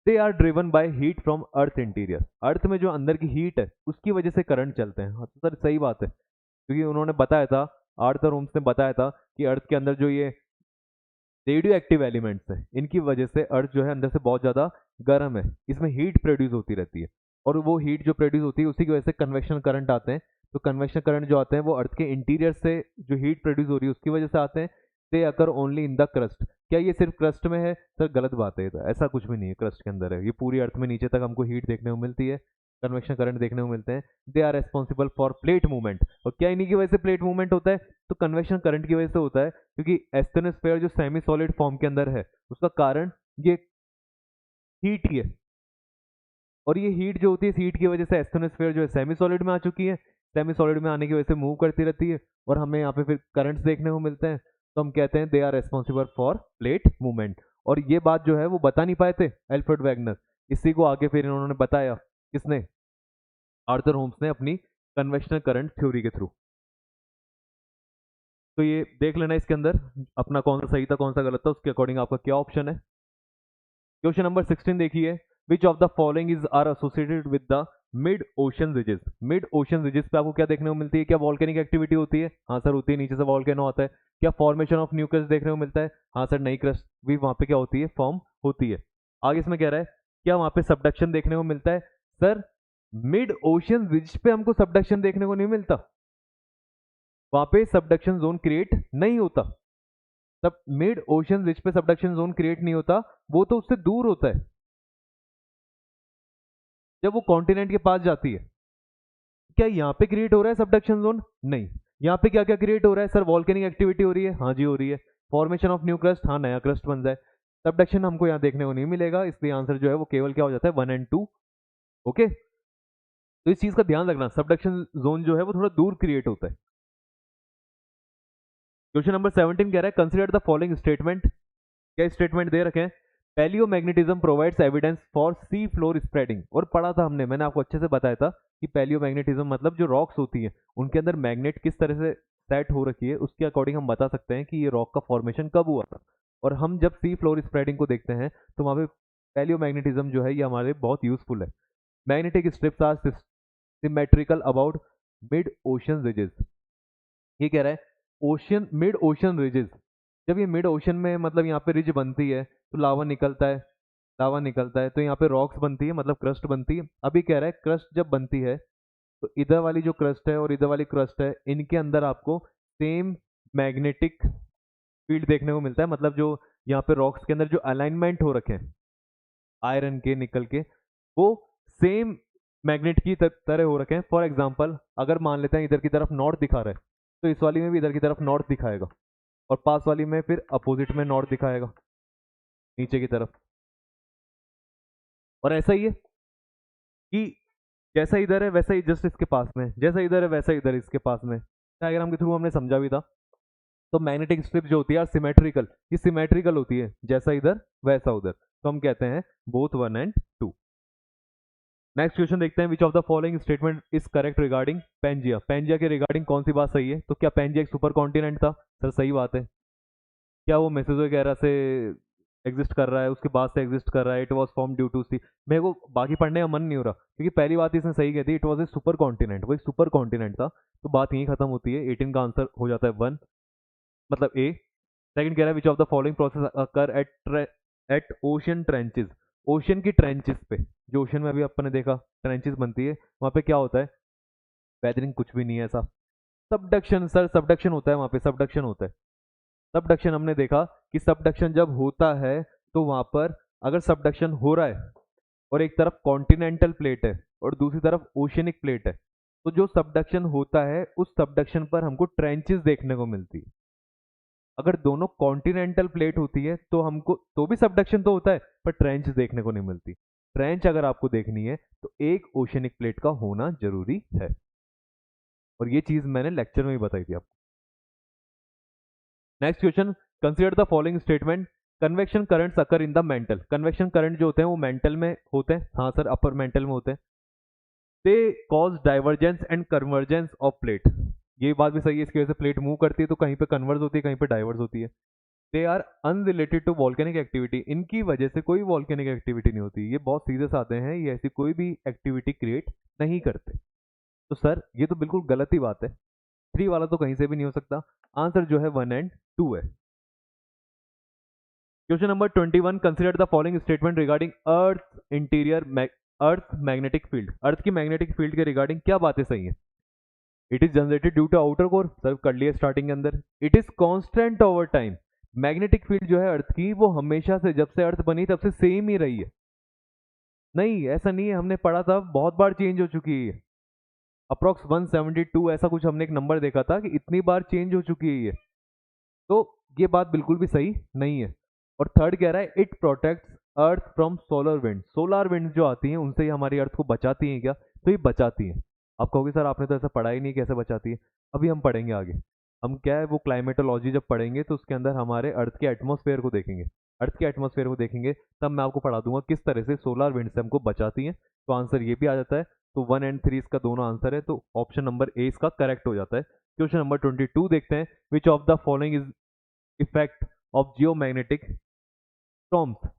They are driven by heat from earth interior, earth में जो अंदर की हीट है उसकी वजह से करंट चलते हैं। हाँ तो सर सही बात है, क्योंकि उन्होंने बताया था, आर्थर होम्स ने बताया था कि अर्थ के अंदर जो ये रेडियो एक्टिव एलिमेंट्स है इनकी वजह से अर्थ जो है अंदर से बहुत ज़्यादा गर्म है, इसमें हीट प्रोड्यूस होती रहती है, और वो हीट जो प्रोड्यूस होती है उसी की वजह से कन्वेक्शन करंट आते हैं। तो कन्वेक्शन करंट जो आते हैं वो अर्थ के इंटीरियर से जो हीट प्रोड्यूस हो रही है उसकी वजह से आते हैं, they occur only in the crust. क्या ये सिर्फ क्रस्ट में है? सर गलत बात है, ये तो ऐसा कुछ भी नहीं है, क्रस्ट के अंदर है ये, पूरी अर्थ में नीचे तक हमको हीट देखने को मिलती है, कन्वेक्शन करंट देखने को मिलते हैं। They are responsible for plate movement. और क्या इन्हीं की वजह से प्लेट मूवमेंट होता है? तो कन्वेक्शन करंट की वजह से होता है, क्योंकि एस्थेनोस्फेयर जो सेमी सॉलिड फॉर्म के अंदर है उसका कारण ये हीट ही है। और ये हीट जो होती है, इस हीट की वजह से एस्थेनोस्फेयर जो है सेमी सॉलिड में आ चुकी है, सेमी सॉलिड में आने की वजह से मूव करती रहती है और हमें यहाँ पे फिर करंट्स देखने को मिलते हैं। तो हम कहते हैं they are responsible for plate movement. और ये बात जो है वो बता नहीं पाए थे एल्फ्रेड वैगनर, इसी को आगे फिर इन्होंने बताया, किसने? आर्थर होम्स ने, अपनी कन्वेक्शनल करंट थ्योरी के थ्रू। तो ये देख लेना इसके अंदर अपना कौन सा सही था कौन सा गलत था, उसके अकॉर्डिंग आपका क्या ऑप्शन है। क्वेश्चन नंबर 16 देखिए, which of the following is are associated with the mid ocean ridges. Mid ocean ridges पे आपको क्या देखने को मिलती है? क्या वॉल्केनिक एक्टिविटी होती है? हाँ सर होती है, नीचे से वॉल्केनो आता है। क्या फॉर्मेशन ऑफ न्यू क्रस्ट देखने को मिलता है? हाँ सर, नई क्रस्ट भी वहां पे क्या होती है, फॉर्म होती है। आगे इसमें कह रहा है क्या वहां पे सबडक्शन देखने को मिलता है? सर मिड ओशन रिज पे हमको सबडक्शन देखने को नहीं मिलता, वहां पे सबडक्शन जोन क्रिएट नहीं होता। तब मिड ओशन रिज पे सबडक्शन जोन क्रिएट नहीं होता, वो तो उससे दूर होता है जब वो कॉन्टिनेंट के पास जाती है। क्या यहाँ पे क्रिएट हो रहा है सबडक्शन जोन? नहीं। यहाँ पे क्या क्या क्रिएट हो रहा है? सर वॉल्केनिक एक्टिविटी हो रही है, हाँ जी हो रही है। फॉर्मेशन ऑफ न्यू क्रस्ट, हाँ नया क्रस्ट बन जाए। सबडक्शन हमको यहाँ देखने को नहीं मिलेगा, इसलिए आंसर जो है वो केवल क्या हो जाता है, 1 और 2। ओके, तो इस चीज का ध्यान रखना, सबडक्शन जोन जो है वो थोड़ा दूर क्रिएट होता है। क्वेश्चन नंबर 17 कह रहा है कंसिडर द फॉलोइंग स्टेटमेंट। क्या स्टेटमेंट दे रखे हैं? Palaeomagnetism provides evidence for sea floor spreading. और पढ़ा था हमने, मैंने आपको अच्छे से बताया था कि पैलियोमैग्नेटिज्म मतलब जो रॉक्स होती है उनके अंदर मैग्नेट किस तरह से सेट हो रखी है, उसके अकॉर्डिंग हम बता सकते हैं कि ये रॉक का फॉर्मेशन कब हुआ था। और हम जब सी फ्लोर स्प्रेडिंग को देखते हैं तो वहां पे पैलियोमैग्नेटिज्म जो है ये हमारे बहुत यूजफुल है। Magnetic strips are symmetrical about mid ocean ridges. ये कह रहा है ओशन, मिड ओशन रिजेस, जब ये मिड ओशन में मतलब यहाँ पे रिज बनती है तो लावा निकलता है, लावा निकलता है तो यहाँ पे रॉक्स बनती है, मतलब क्रस्ट बनती है। अभी कह रहा है क्रस्ट जब बनती है तो इधर वाली जो क्रस्ट है और इधर वाली क्रस्ट है, इनके अंदर आपको सेम मैग्नेटिक फील्ड देखने को मिलता है। मतलब जो यहाँ पे रॉक्स के अंदर जो अलाइनमेंट हो रखे हैं आयरन के, निकल के, वो सेम मैग्नेट की तरह हो रखे हैं। फॉर एग्जाम्पल अगर मान लेते हैं इधर की तरफ नॉर्थ दिखा रहा है तो इस वाली में भी इधर की तरफ नॉर्थ दिखाएगा, और पास वाली में फिर अपोजिट में नॉर्थ दिखाएगा नीचे की तरफ। और ऐसा ही है कि जैसा इधर है वैसा ही जस्ट इसके पास में, जैसा इधर है वैसा इधर इसके पास में। डायग्राम के थ्रू हमने समझा भी था। तो मैग्नेटिक स्ट्रिप जो होती है सिमेट्रिकल, ये सिमेट्रिकल होती है, जैसा इधर वैसा उधर, तो हम कहते हैं बोथ 1 और 2। नेक्स्ट क्वेश्चन देखते हैं, which of the following statement is correct regarding Pangaea. Pangaea के रिगार्डिंग कौन सी बात सही है? तो क्या पेंजिया एक सुपर कॉन्टिनेंट था? सर सही बात है। क्या वो मेसोजोइक एरा से एग्जिस्ट कर रहा है, उसके बाद से एग्जिस्ट कर रहा है? It was form due to sea. मेरे को बाकी पढ़ने का मन नहीं हो रहा, क्योंकि पहली बात इसने सही कहती, it was a super continent, वो एक सुपर कॉन्टिनेंट था। तो बात यहीं खत्म होती है, 18 का आंसर हो जाता है 1, मतलब ए। सेकंड कह रहा है which of the following process occur at ocean trenches. Ocean की ट्रेंचेस पे, जो ओशन में अभी अपन ने देखा ट्रेंचेस बनती है, वहां पे क्या होता है? वेदरिंग कुछ भी नहीं है ऐसा। सबडक्शन, सर सबडक्शन होता है वहां पे, सबडक्शन होता है। सबडक्शन हमने देखा कि सबडक्शन जब होता है तो वहां पर अगर सबडक्शन हो रहा है और एक तरफ कॉन्टिनेंटल प्लेट है और दूसरी तरफ ओशनिक प्लेट है, तो जो सबडक्शन होता है उस सबडक्शन पर हमको ट्रेंचेस देखने को मिलती है। अगर दोनों कॉन्टिनेंटल प्लेट होती है तो हमको तो भी सबडक्शन तो होता है, पर ट्रेंच देखने को नहीं मिलती। ट्रेंच अगर आपको देखनी है तो एक ओशनिक प्लेट का होना जरूरी है, और ये चीज मैंने लेक्चर में भी बताई थी आपको। Next question, consider the following statement. Convection currents occur in the mental. Convection current जो होते हैं वो मेंटल में होते हैं, हाँ सर अपर मेंटल में होते हैं। They cause divergence and convergence of plate. ये बात भी सही है, इसकी वजह से प्लेट मूव करती है तो कहीं पे कन्वर्स होती है कहीं पे डाइवर्स होती है। They are unrelated to volcanic activity. इनकी वजह से कोई वॉल्केनिक एक्टिविटी नहीं होती, ये बहुत सीधे साधे हैं, ये ऐसी कोई भी एक्टिविटी क्रिएट नहीं करते। तो सर ये तो बिल्कुल गलत ही बात है, 3 वाला तो कहीं से भी नहीं हो सकता। आंसर जो है 1 और 2 है। Question number 21, consider the following statement regarding earth interior earth magnetic field. Earth की मैग्नेटिक फील्ड के रिगार्डिंग क्या बातें सही है? It is generated due to outer core, सर कर लिया स्टार्टिंग के अंदर। It is constant over time, magnetic field जो है अर्थ की वो हमेशा से, जब से अर्थ बनी तब से सेम ही रही है। नहीं ऐसा नहीं है, हमने पढ़ा था बहुत बार चेंज हो चुकी है, अप्रोक्स 172 ऐसा कुछ हमने एक नंबर देखा था कि इतनी बार चेंज हो चुकी है ये। तो ये बात बिल्कुल भी सही नहीं है। और थर्ड कह रहा है it protects earth from solar wind, solar wind जो आती हैं उनसे ही हमारी अर्थ को बचाती हैं क्या? तो ये बचाती हैं। आप कहोगे सर आपने तो ऐसा पढ़ा ही नहीं, कैसे बचाती है? अभी हम पढ़ेंगे आगे। हम क्या है वो क्लाइमेटोलॉजी जब पढ़ेंगे तो उसके अंदर हमारे अर्थ के एटमॉस्फेयर को देखेंगे, अर्थ के एटमॉस्फेयर को देखेंगे, तब मैं आपको पढ़ा दूंगा किस तरह से सोलर विंड से हमको बचाती हैं। तो आंसर ये भी आ जाता है। तो 1 एंड 3 इसका दोनों आंसर है, तो ऑप्शन नंबर ए इसका करेक्ट हो जाता है। क्वेश्चन नंबर 22 देखते हैं, which of the following is effect of geomagnetic storms.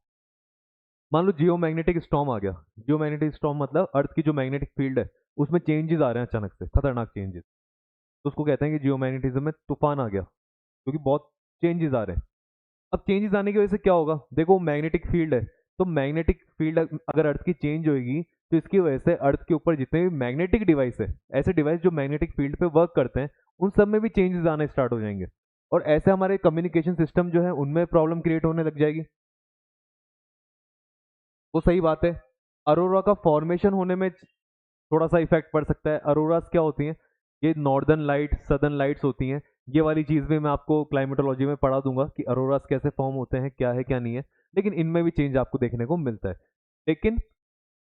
मान लो जियोमैग्नेटिक स्टॉर्म आ गया, जियोमैग्नेटिक स्टॉर्म मतलब अर्थ की जो मैग्नेटिक फील्ड है उसमें चेंजेस आ रहे हैं अचानक से, खतरनाक चेंजेस, तो उसको कहते हैं कि जियोमैग्नेटिज्म में तूफान आ गया, क्योंकि बहुत चेंजेस आ रहे हैं। अब चेंजेस आने की वजह से क्या होगा? देखो मैग्नेटिक फील्ड है, तो मैग्नेटिक फील्ड अगर अर्थ की चेंज होगी तो इसकी वजह से अर्थ के ऊपर जितने भी मैग्नेटिक डिवाइस है, ऐसे डिवाइस जो मैग्नेटिक फील्ड पे वर्क करते हैं, उन सब में भी चेंजेस आने स्टार्ट हो जाएंगे, और ऐसे हमारे कम्युनिकेशन सिस्टम जो है उनमें प्रॉब्लम क्रिएट होने लग जाएगी। वो सही बात है। अरोरा का फॉर्मेशन होने में थोड़ा सा इफेक्ट पड़ सकता है। अरोरास क्या होती हैं? ये नॉर्दर्न लाइट सदर्न लाइट्स होती हैं। ये वाली चीज़ भी मैं आपको क्लाइमेटोलॉजी में पढ़ा दूंगा कि अरोरास कैसे फॉर्म होते हैं, क्या है क्या नहीं है, लेकिन इनमें भी चेंज आपको देखने को मिलता है। लेकिन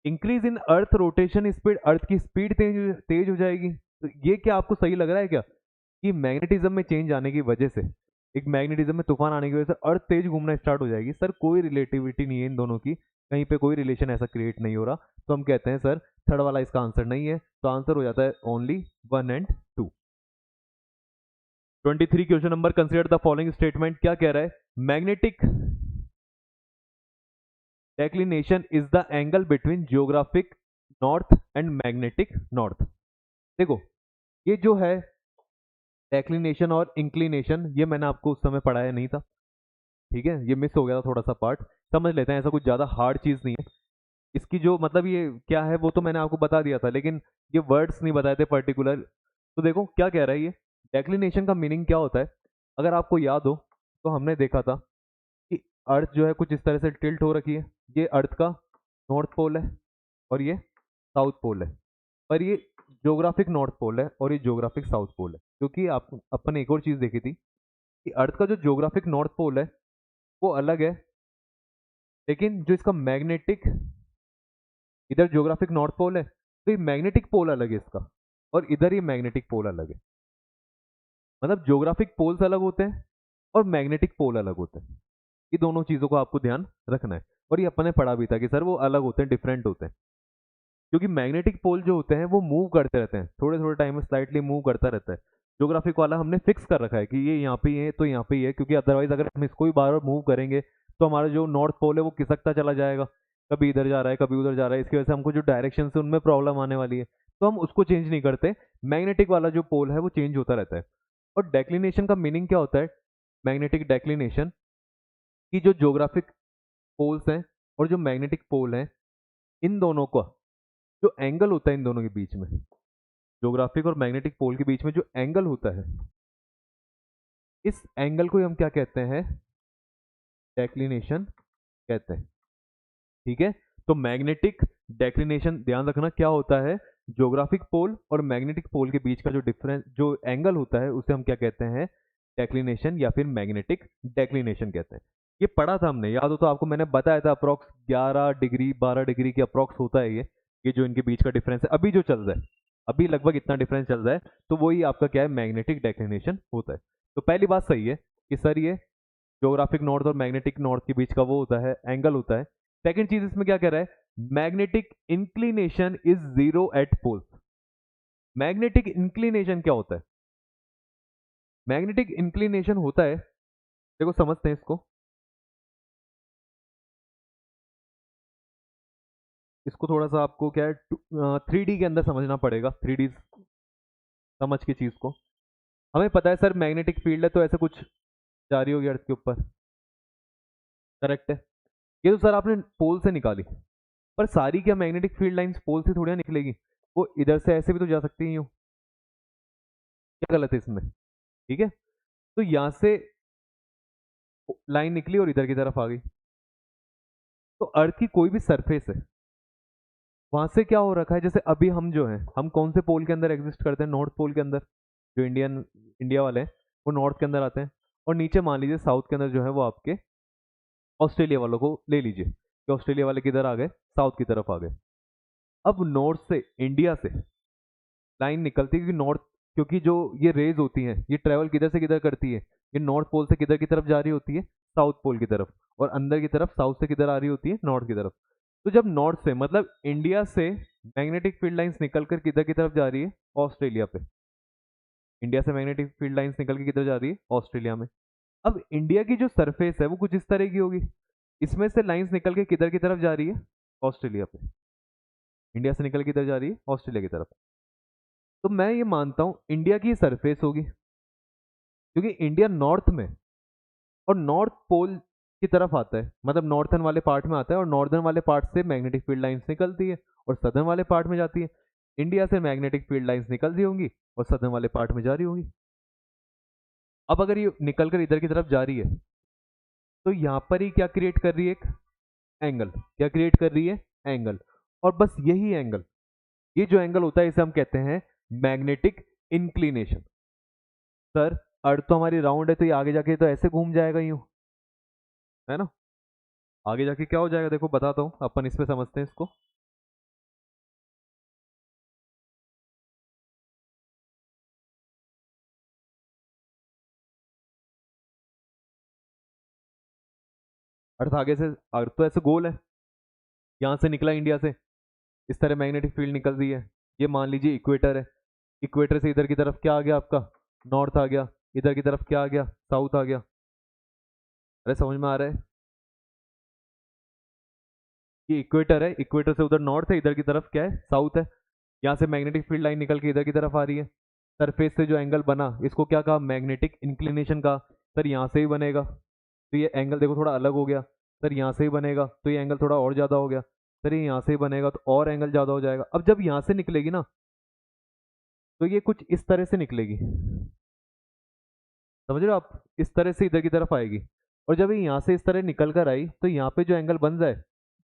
increase in earth rotation speed, earth की स्पीड तेज तेज हो जाएगी, तो ये क्या आपको सही लग रहा है क्या कि मैग्नेटिज्म में चेंज आने की वजह से, एक मैग्नेटिज्म में तूफान आने की वजह से अर्थ तेज घूमना स्टार्ट हो जाएगी? सर कोई रिलेटिविटी नहीं है इन दोनों की, कहीं पे कोई रिलेशन ऐसा क्रिएट नहीं हो रहा। तो हम कहते हैं सर थर्ड वाला इसका आंसर नहीं है, तो आंसर हो जाता है only 1 and 2। 23 question number, consider the following statement. क्या कह रहा है? Magnetic declination is the angle between geographic north and magnetic north. देखो ये जो है डेक्लिनेशन और इंक्लिनेशन, ये मैंने आपको उस समय पढ़ाया नहीं था, ठीक है, ये मिस हो गया था थोड़ा सा पार्ट। समझ लेते हैं, ऐसा कुछ ज़्यादा हार्ड चीज़ नहीं है। इसकी जो मतलब ये क्या है वो तो मैंने आपको बता दिया था, लेकिन ये वर्ड्स नहीं बताए थे पर्टिकुलर। तो देखो क्या कह रहा है ये, डेक्लिनेशन का मीनिंग क्या होता है? अगर आपको याद हो तो हमने देखा था कि अर्थ जो है कुछ इस तरह से टिल्ट हो रखी है, ये अर्थ का नॉर्थ पोल है और ये साउथ पोल है, पर ये ज्योग्राफिक नॉर्थ पोल है और ये ज्योग्राफिक साउथ पोल है। क्योंकि आप अपन एक और चीज़ देखी थी कि अर्थ का जो ज्योग्राफिक नॉर्थ पोल है वो अलग है, लेकिन जो इसका मैग्नेटिक, इधर ज्योग्राफिक नॉर्थ पोल है तो ये मैग्नेटिक पोल अलग है इसका, और इधर ये मैग्नेटिक पोल अलग है। मतलब ज्योग्राफिक पोल्स अलग होते हैं और मैग्नेटिक पोल अलग होते हैं। ये दोनों चीज़ों को आपको ध्यान रखना है, और ये अपन ने पढ़ा भी था कि सर वो अलग होते हैं, डिफरेंट होते हैं, क्योंकि मैग्नेटिक पोल जो होते हैं वो मूव करते रहते हैं, थोड़े थोड़े टाइम में स्लाइटली मूव करता रहता है। ज्योग्राफिक वाला हमने फिक्स कर रखा है कि ये यहाँ पे ही है तो यहाँ पे ही है, क्योंकि अदरवाइज अगर हम इसको ही बार बार मूव करेंगे तो हमारा जो नॉर्थ पोल है वो खिसकता चला जाएगा, कभी इधर जा रहा है कभी उधर जा रहा है, इसकी वजह से हमको जो डायरेक्शन है उनमें प्रॉब्लम आने वाली है। तो हम उसको चेंज नहीं करते, मैग्नेटिक वाला जो पोल है वो चेंज होता रहता है। और डेक्लिनेशन का मीनिंग क्या होता है? मैग्नेटिक डेक्लिनेशन की जो ज्योग्राफिक पोल्स हैं और जो मैग्नेटिक पोल हैं, इन दोनों का जो एंगल होता है इन दोनों के बीच में, ज्योग्राफिक और मैग्नेटिक पोल के बीच में जो एंगल होता है, इस एंगल को हम क्या कहते हैं? डेक्लिनेशन कहते हैं। ठीक है, तो मैग्नेटिक डेक्लिनेशन ध्यान रखना क्या होता है, ज्योग्राफिक पोल और मैग्नेटिक पोल के बीच का जो डिफरेंस, जो एंगल होता है उसे हम क्या कहते हैं? डेक्लिनेशन या फिर मैग्नेटिक डेक्लिनेशन कहते हैं। ये पढ़ा था हमने, याद हो तो आपको मैंने बताया था अप्रोक्स 11 डिग्री 12 डिग्री के अप्रोक्स होता है ये जो इनके बीच का डिफरेंस है अभी जो चल रहा है, अभी लगभग इतना डिफरेंस चल रहा है, तो वही आपका क्या है? मैग्नेटिक डेक्लिनेशन होता है। तो पहली बात सही है कि सर ये ज्योग्राफिक नॉर्थ और मैग्नेटिक नॉर्थ के बीच का वो होता है, एंगल होता है। सेकंड चीज इसमें क्या कह रहा है? Magnetic inclination is zero at poles. Magnetic inclination क्या होता है? मैग्नेटिक इंक्लिनेशन होता है, देखो समझते हैं इसको, इसको थोड़ा सा आपको क्या है 3D के अंदर समझना पड़ेगा, 3D समझ के चीज को। हमें पता है सर मैग्नेटिक फील्ड है तो ऐसे कुछ जारी होगी अर्थ के ऊपर, करेक्ट है, ये तो सर आपने पोल से निकाली, पर सारी क्या मैग्नेटिक फील्ड लाइंस पोल से थोड़ी ना निकलेगी, वो इधर से ऐसे भी तो जा सकती हैं यूं, क्या गलत है इसमें? ठीक है, तो यहां से लाइन निकली और इधर की तरफ आ गई। तो अर्थ की कोई भी सरफेस है, वहां से क्या हो रखा है, जैसे अभी हम जो हैं, हम कौन से पोल के अंदर एग्जिस्ट करते हैं? नॉर्थ पोल के अंदर। जो इंडिया वाले हैं वो नॉर्थ के अंदर आते हैं, और नीचे मान लीजिए साउथ के अंदर जो है वो आपके ऑस्ट्रेलिया वालों को ले लीजिए, कि ऑस्ट्रेलिया वाले किधर आ गए? साउथ की तरफ आ गए। अब नॉर्थ से, इंडिया से लाइन निकलती है, क्योंकि नॉर्थ, क्योंकि जो ये रेज होती हैं ये ट्रेवल किधर से किधर करती है? ये नॉर्थ पोल से किधर की तरफ जा रही होती है? साउथ पोल की तरफ। और अंदर की तरफ साउथ से किधर आ रही होती है? नॉर्थ की तरफ। तो जब नॉर्थ से, मतलब इंडिया से मैग्नेटिक फील्ड लाइंस निकल कर किधर की तरफ जा रही है? ऑस्ट्रेलिया पे। इंडिया से मैग्नेटिक फील्ड लाइंस निकल के किधर जा रही है? ऑस्ट्रेलिया में। अब इंडिया की जो सरफेस है वो कुछ इस तरह की होगी, इसमें से लाइंस निकल के किधर की तरफ जा रही है? ऑस्ट्रेलिया पे। इंडिया से निकल के किधर जा रही है? ऑस्ट्रेलिया की तरफ। तो मैं ये मानता हूं इंडिया की सरफेस होगी, क्योंकि इंडिया नॉर्थ में और नॉर्थ पोल की तरफ आता है, मतलब नॉर्थन वाले पार्ट में आता है, और नॉर्दर्न वाले पार्ट से मैग्नेटिक फील्ड लाइंस निकलती है और सदर्न वाले पार्ट में जाती है। इंडिया से मैग्नेटिक फील्ड लाइंस निकल रही होंगी और सदर्न वाले पार्ट में जा रही होंगी। अब अगर ये निकलकर इधर की तरफ जा रही है, तो यहां पर ही क्या क्रिएट कर रही है? एक एंगल। क्या क्रिएट कर रही है? एंगल। और बस यही एंगल, ये जो एंगल होता है इसे हम कहते हैं मैग्नेटिक इंक्लिनेशन। सर, अर्थ तो हमारी राउंड है, तो ये आगे जाके तो ऐसे घूम जाएगा यूं, है ना? आगे जाके क्या हो जाएगा, देखो बताता हूं, अपन इस पे समझते हैं इसको। अर्थ आगे से, अर्थ तो ऐसे गोल है, यहां से निकला इंडिया से, इस तरह मैग्नेटिक फील्ड निकल रही है। ये मान लीजिए इक्वेटर है, इक्वेटर से इधर की तरफ क्या आ गया आपका? नॉर्थ आ गया। इधर की तरफ क्या आ गया? साउथ आ गया। अरे समझ में आ रहा है? ये इक्वेटर है, इक्वेटर से उधर नॉर्थ है, इधर की तरफ क्या है? साउथ है। यहाँ से मैग्नेटिक फील्ड लाइन निकल के इधर की तरफ आ रही है। सरफेस से जो एंगल बना इसको क्या कहा? मैग्नेटिक इंक्लिनेशन का। सर यहाँ से ही बनेगा, तो ये एंगल देखो थोड़ा अलग हो गया। सर यहाँ से ही बनेगा तो ये एंगल थोड़ा और ज़्यादा हो गया। सर ये यहाँ से ही बनेगा तो और एंगल ज़्यादा हो जाएगा। अब जब यहाँ से निकलेगी ना, तो ये कुछ इस तरह से निकलेगी, समझ रहे हो आप? इस तरह से इधर की तरफ आएगी। और जब ये यहाँ से इस तरह निकल कर आई, तो यहाँ पे जो एंगल बन जाए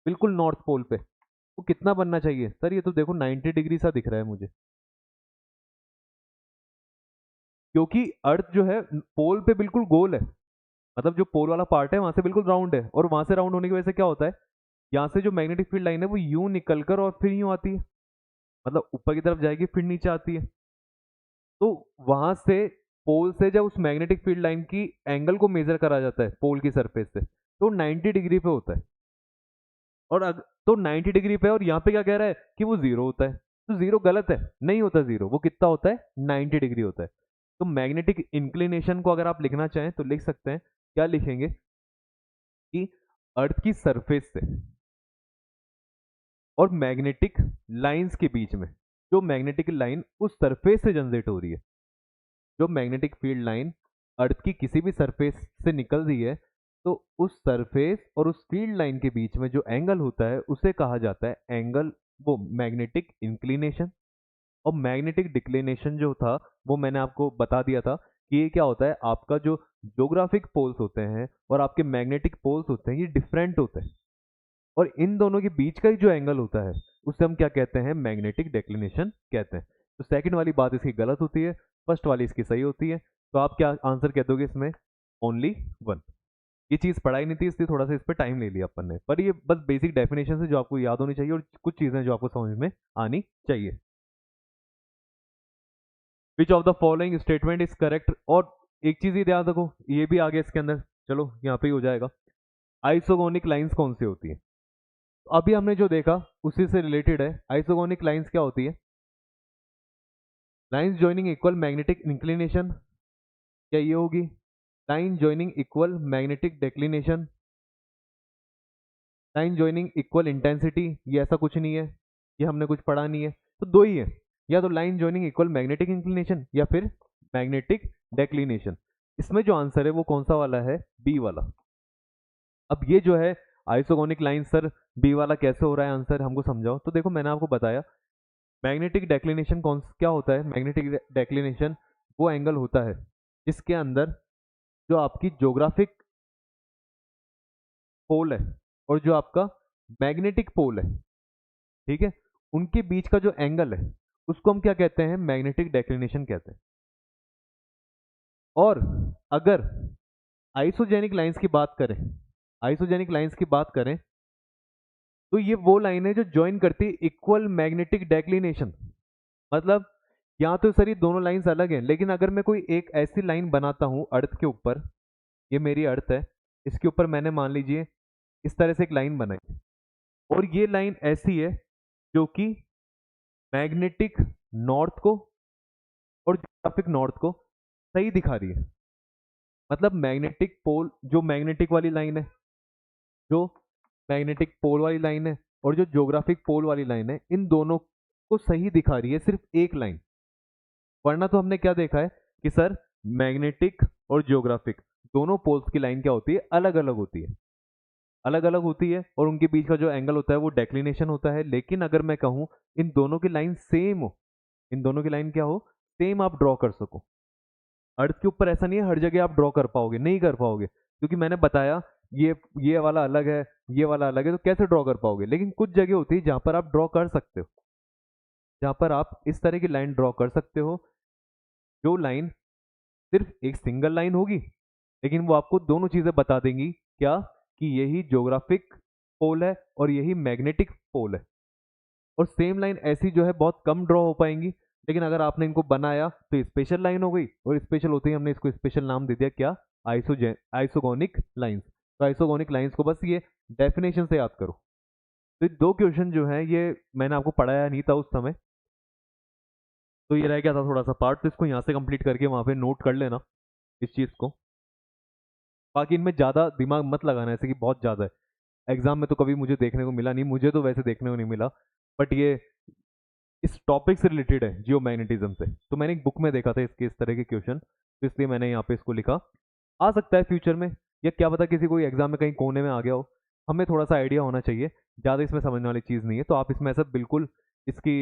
बिल्कुल नॉर्थ पोल पे, वो कितना बनना चाहिए? सर ये तो देखो 90 डिग्री सा दिख रहा है मुझे, क्योंकि अर्थ जो है पोल पे बिल्कुल गोल है, मतलब जो पोल वाला पार्ट है वहां से बिल्कुल राउंड है, और वहां से राउंड होने की वजह से क्या होता है, यहाँ से जो मैग्नेटिक फील्ड लाइन है वो यूं निकलकर और फिर यूं आती है, मतलब ऊपर की तरफ जाएगी फिर नीचे आती है। तो वहां से, पोल से जब उस मैग्नेटिक फील्ड लाइन की एंगल को मेजर करा जाता है पोल की सरफेस से, तो 90 डिग्री पे होता है। और तो 90 डिग्री पे, और यहाँ पे क्या कह रहा है कि वो जीरो होता है। तो जीरो गलत है, नहीं होता जीरो, वो कितना होता है? 90 डिग्री होता है। तो मैग्नेटिक इंक्लिनेशन को अगर आप लिखना चाहें तो लिख सकते हैं, क्या लिखेंगे कि अर्थ की सरफेस से और मैग्नेटिक लाइंस के बीच में, जो मैग्नेटिक लाइन उस सरफेस से जनरेट हो रही है, जो मैग्नेटिक फील्ड लाइन अर्थ की किसी भी सरफेस से निकल रही है, तो उस सरफेस और उस फील्ड लाइन के बीच में जो एंगल होता है उसे कहा जाता है एंगल, वो मैग्नेटिक इंक्लिनेशन। और मैग्नेटिक डिक्लिनेशन जो था वो मैंने आपको बता दिया था कि ये क्या होता है, आपका जो ज्योग्राफिक पोल्स होते हैं और आपके मैग्नेटिक पोल्स होते हैं ये डिफरेंट होते हैं, और इन दोनों के बीच का ही जो एंगल होता है उसे हम क्या कहते हैं? मैग्नेटिक डिक्लिनेशन कहते हैं। तो सेकंड वाली बात इसकी गलत होती है, फर्स्ट वाली इसकी सही होती है। तो आप क्या आंसर कह दोगे इसमें? Only one. ये चीज पढ़ाई नहीं थी इसलिए थोड़ा सा इस पर टाइम ले लिया अपन ने, पर ये बस बेसिक डेफिनेशन है जो आपको याद होनी चाहिए, और कुछ चीजें जो आपको समझ में आनी चाहिए। विच of the following statement is correct? और एक चीज ही याद रखो, ये भी आ गया इसके अंदर, चलो यहाँ पे ही हो जाएगा। आइसोगोनिक लाइंस कौन सी होती है? तो अभी हमने जो देखा उसी से रिलेटेड है। आइसोगोनिक लाइंस क्या होती है? Lines joining equal magnetic inclination, क्या ये होगी? Line joining equal magnetic declination, line joining equal intensity, ये ऐसा कुछ नहीं है, ये हमने कुछ पढ़ा नहीं है। तो दो ही है, या तो line joining equal magnetic inclination या फिर मैग्नेटिक डेक्लिनेशन। इसमें जो आंसर है वो कौन सा वाला है? बी वाला। अब ये जो है आइसोगोनिक लाइन, सर बी वाला कैसे हो रहा है आंसर, हमको समझाओ। तो देखो मैंने आपको बताया मैग्नेटिक डेक्लिनेशन कौन क्या होता है। मैग्नेटिक डेक्लिनेशन वो एंगल होता है जिसके अंदर जो आपकी ज्योग्राफिक पोल है और जो आपका मैग्नेटिक पोल है, ठीक है, उनके बीच का जो एंगल है उसको हम क्या कहते हैं, मैग्नेटिक डेक्लिनेशन कहते हैं। और अगर आइसोजेनिक लाइंस की बात करें, आइसोजेनिक लाइंस की बात करें तो ये वो लाइन है जो ज्वाइन करती है इक्वल मैग्नेटिक डेक्लिनेशन। मतलब यहाँ तो सर ये दोनों लाइंस अलग हैं, लेकिन अगर मैं कोई एक ऐसी लाइन बनाता हूँ अर्थ के ऊपर, ये मेरी अर्थ है, इसके ऊपर मैंने मान लीजिए इस तरह से एक लाइन बनाई, और ये लाइन ऐसी है जो कि मैग्नेटिक नॉर्थ को और ज्योग्राफिक नॉर्थ को सही दिखा रही है। मतलब मैग्नेटिक पोल, जो मैग्नेटिक वाली लाइन है, जो मैग्नेटिक पोल वाली लाइन है और जो ज्योग्राफिक पोल वाली लाइन है, इन दोनों को सही दिखा रही है सिर्फ एक लाइन। वरना तो हमने क्या देखा है कि सर मैग्नेटिक और ज्योग्राफिक दोनों पोल्स की लाइन क्या होती है, अलग अलग होती है, अलग अलग होती है, और उनके बीच का जो एंगल होता है वो डेक्लिनेशन होता है। लेकिन अगर मैं कहूं इन दोनों की लाइन सेम हो, इन दोनों की लाइन क्या हो, सेम आप ड्रॉ कर सको। अर्थ के ऊपर ऐसा नहीं है हर जगह आप ड्रॉ कर पाओगे, नहीं कर पाओगे, क्योंकि मैंने बताया ये वाला अलग है, ये वाला अलग है, तो कैसे ड्रॉ कर पाओगे। लेकिन कुछ जगह होती है जहां पर आप ड्रॉ कर सकते हो, जहां पर आप इस तरह की लाइन ड्रॉ कर सकते हो, जो लाइन सिर्फ एक सिंगल लाइन होगी, लेकिन वो आपको दोनों चीजें बता देंगी, क्या कि यही ज्योग्राफिक पोल है और यही मैग्नेटिक पोल है। और सेम लाइन ऐसी जो है बहुत कम ड्रॉ हो पाएंगी, लेकिन अगर आपने इनको बनाया तो स्पेशल लाइन हो गई, और स्पेशल होते ही हमने इसको स्पेशल नाम दे दिया क्या, आइसोगोनिक लाइंस। तो आइसोगोनिक लाइंस को बस ये डेफिनेशन से याद करो। तो ये दो क्वेश्चन जो है ये मैंने आपको पढ़ाया नहीं था उस समय, तो ये रह गया था थोड़ा सा पार्ट, तो इसको यहाँ से कंप्लीट करके वहाँ पे नोट कर लेना इस चीज़ को। बाकी इनमें ज़्यादा दिमाग मत लगाना, ऐसे कि बहुत ज़्यादा है, एग्जाम में तो कभी मुझे देखने को मिला नहीं, मुझे तो वैसे देखने को नहीं मिला, बट ये इस टॉपिक से रिलेटेड है जियो मैग्नेटिज्म से, तो मैंने एक बुक में देखा था इसके इस तरह के क्वेश्चन, तो इसलिए मैंने यहाँ पे इसको लिखा। आ सकता है फ्यूचर में, या क्या पता किसी कोई एग्जाम में कहीं कोने में आ गया हो, हमें थोड़ा सा आइडिया होना चाहिए, ज़्यादा इसमें समझने वाली चीज़ नहीं है। तो आप इसमें ऐसा बिल्कुल इसकी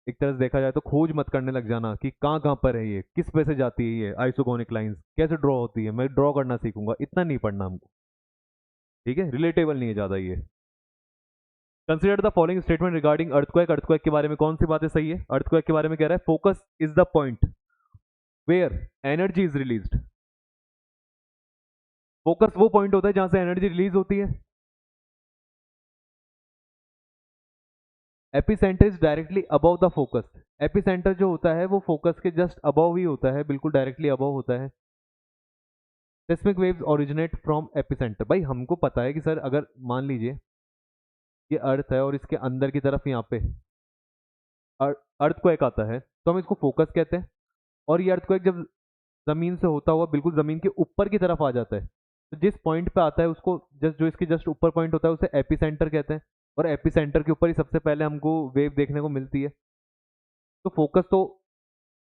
एक तरह से देखा जाए तो खोज मत करने लग जाना कि कहाँ कहाँ पर है ये, किस पे से जाती है ये आइसोगोनिक लाइंस, कैसे ड्रॉ होती है, मैं ड्रॉ करना सीखूंगा, इतना नहीं पढ़ना हमको, ठीक है, रिलेटेबल नहीं है ज़्यादा ये। Consider the following statement regarding earthquake. Earthquake के बारे में कौन सी बातें सही है, अर्थक्वेक के बारे में कह रहा है focus is the point where energy is released. Focus वो पॉइंट होता है जहां से एनर्जी रिलीज होती है। Epicentre is directly above the focus. Epicentre जो होता है वो फोकस के जस्ट अबव ही होता है, बिल्कुल डायरेक्टली अबव होता है। Seismic waves originate from epicentre. भाई हमको पता है कि सर अगर मान लीजिए ये अर्थ है और इसके अंदर की तरफ यहाँ पे अर्थक्वेक आता है तो हम इसको फोकस कहते हैं, और ये अर्थक्वेक जब जमीन से होता हुआ बिल्कुल जमीन के ऊपर की तरफ आ जाता है, तो जिस पॉइंट पे आता है उसको जस्ट जो इसके जस्ट ऊपर पॉइंट होता है उसे एपिसेंटर कहते हैं, और एपिसेंटर के ऊपर ही सबसे पहले हमको वेव देखने को मिलती है। तो फोकस तो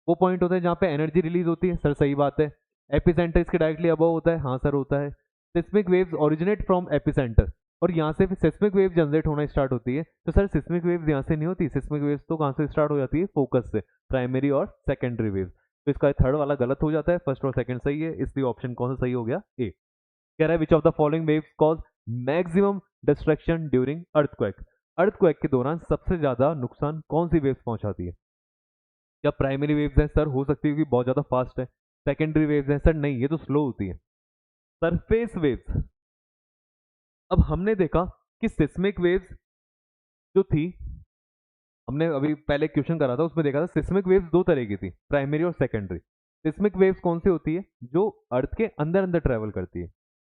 वो पॉइंट होता है जहाँ पे एनर्जी रिलीज होती है, सर सही बात है। एपिसेंटर इसके डायरेक्टली अबव होता है, हाँ सर होता है। Seismic waves originate from epicentre, और यहाँ से फिर सिस्मिक वेव जनरेट होना स्टार्ट होती है। तो सर सिस्मिक वेव्स यहाँ से नहीं होती, सिस्मिक वेव्स तो कहाँ से स्टार्ट हो जाती है, फोकस से, प्राइमरी और सेकेंडरी वेव्स। तो इसका थर्ड वाला गलत हो जाता है, फर्स्ट और सेकंड सही है, इसलिए ऑप्शन कौन सा सही हो गया, ए। कह रहा है which of the following waves cause maximum destruction during earthquake. Earthquake के दौरान सबसे ज्यादा नुकसान कौन सी वेव्स पहुंचाती है। क्या प्राइमरी वेव्स हैं, सर हो सकती है कि बहुत ज्यादा फास्ट है। सेकेंडरी वेव्स हैं, सर नहीं ये तो स्लो होती है। सरफेस वेव्स, अब हमने देखा कि सिस्मिक वेव्स जो थी, हमने अभी पहले क्वेश्चन करा था उसमें देखा था सिस्मिक वेव्स दो तरह की थी, प्राइमरी और सेकेंडरी। सिस्मिक वेव्स कौन सी होती है, जो अर्थ के अंदर अंदर ट्रेवल करती है,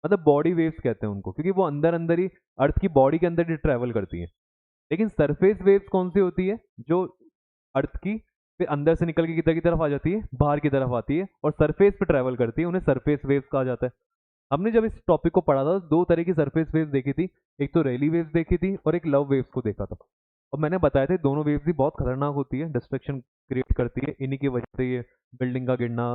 मतलब बॉडी वेव्स कहते हैं उनको, क्योंकि वो अंदर अंदर ही अर्थ की बॉडी के अंदर ही ट्रेवल करती है। लेकिन सरफेस वेव्स कौन सी होती है, जो अर्थ की फिर अंदर से निकल के किधर की तरफ आ जाती है, बाहर की तरफ आती है और सरफेस पे ट्रेवल करती है, उन्हें सरफेस वेव्स कहा जाता है। हमने जब इस टॉपिक को पढ़ा था दो तरह की सरफेस वेव्स देखी थी, एक तो रेली वेव्स देखी थी और एक लव वेव्स को देखा था। और मैंने बताया था दोनों वेव्स भी बहुत खतरनाक होती है, डिस्ट्रक्शन क्रिएट करती है, इन्हीं की वजह से ये बिल्डिंग का गिरना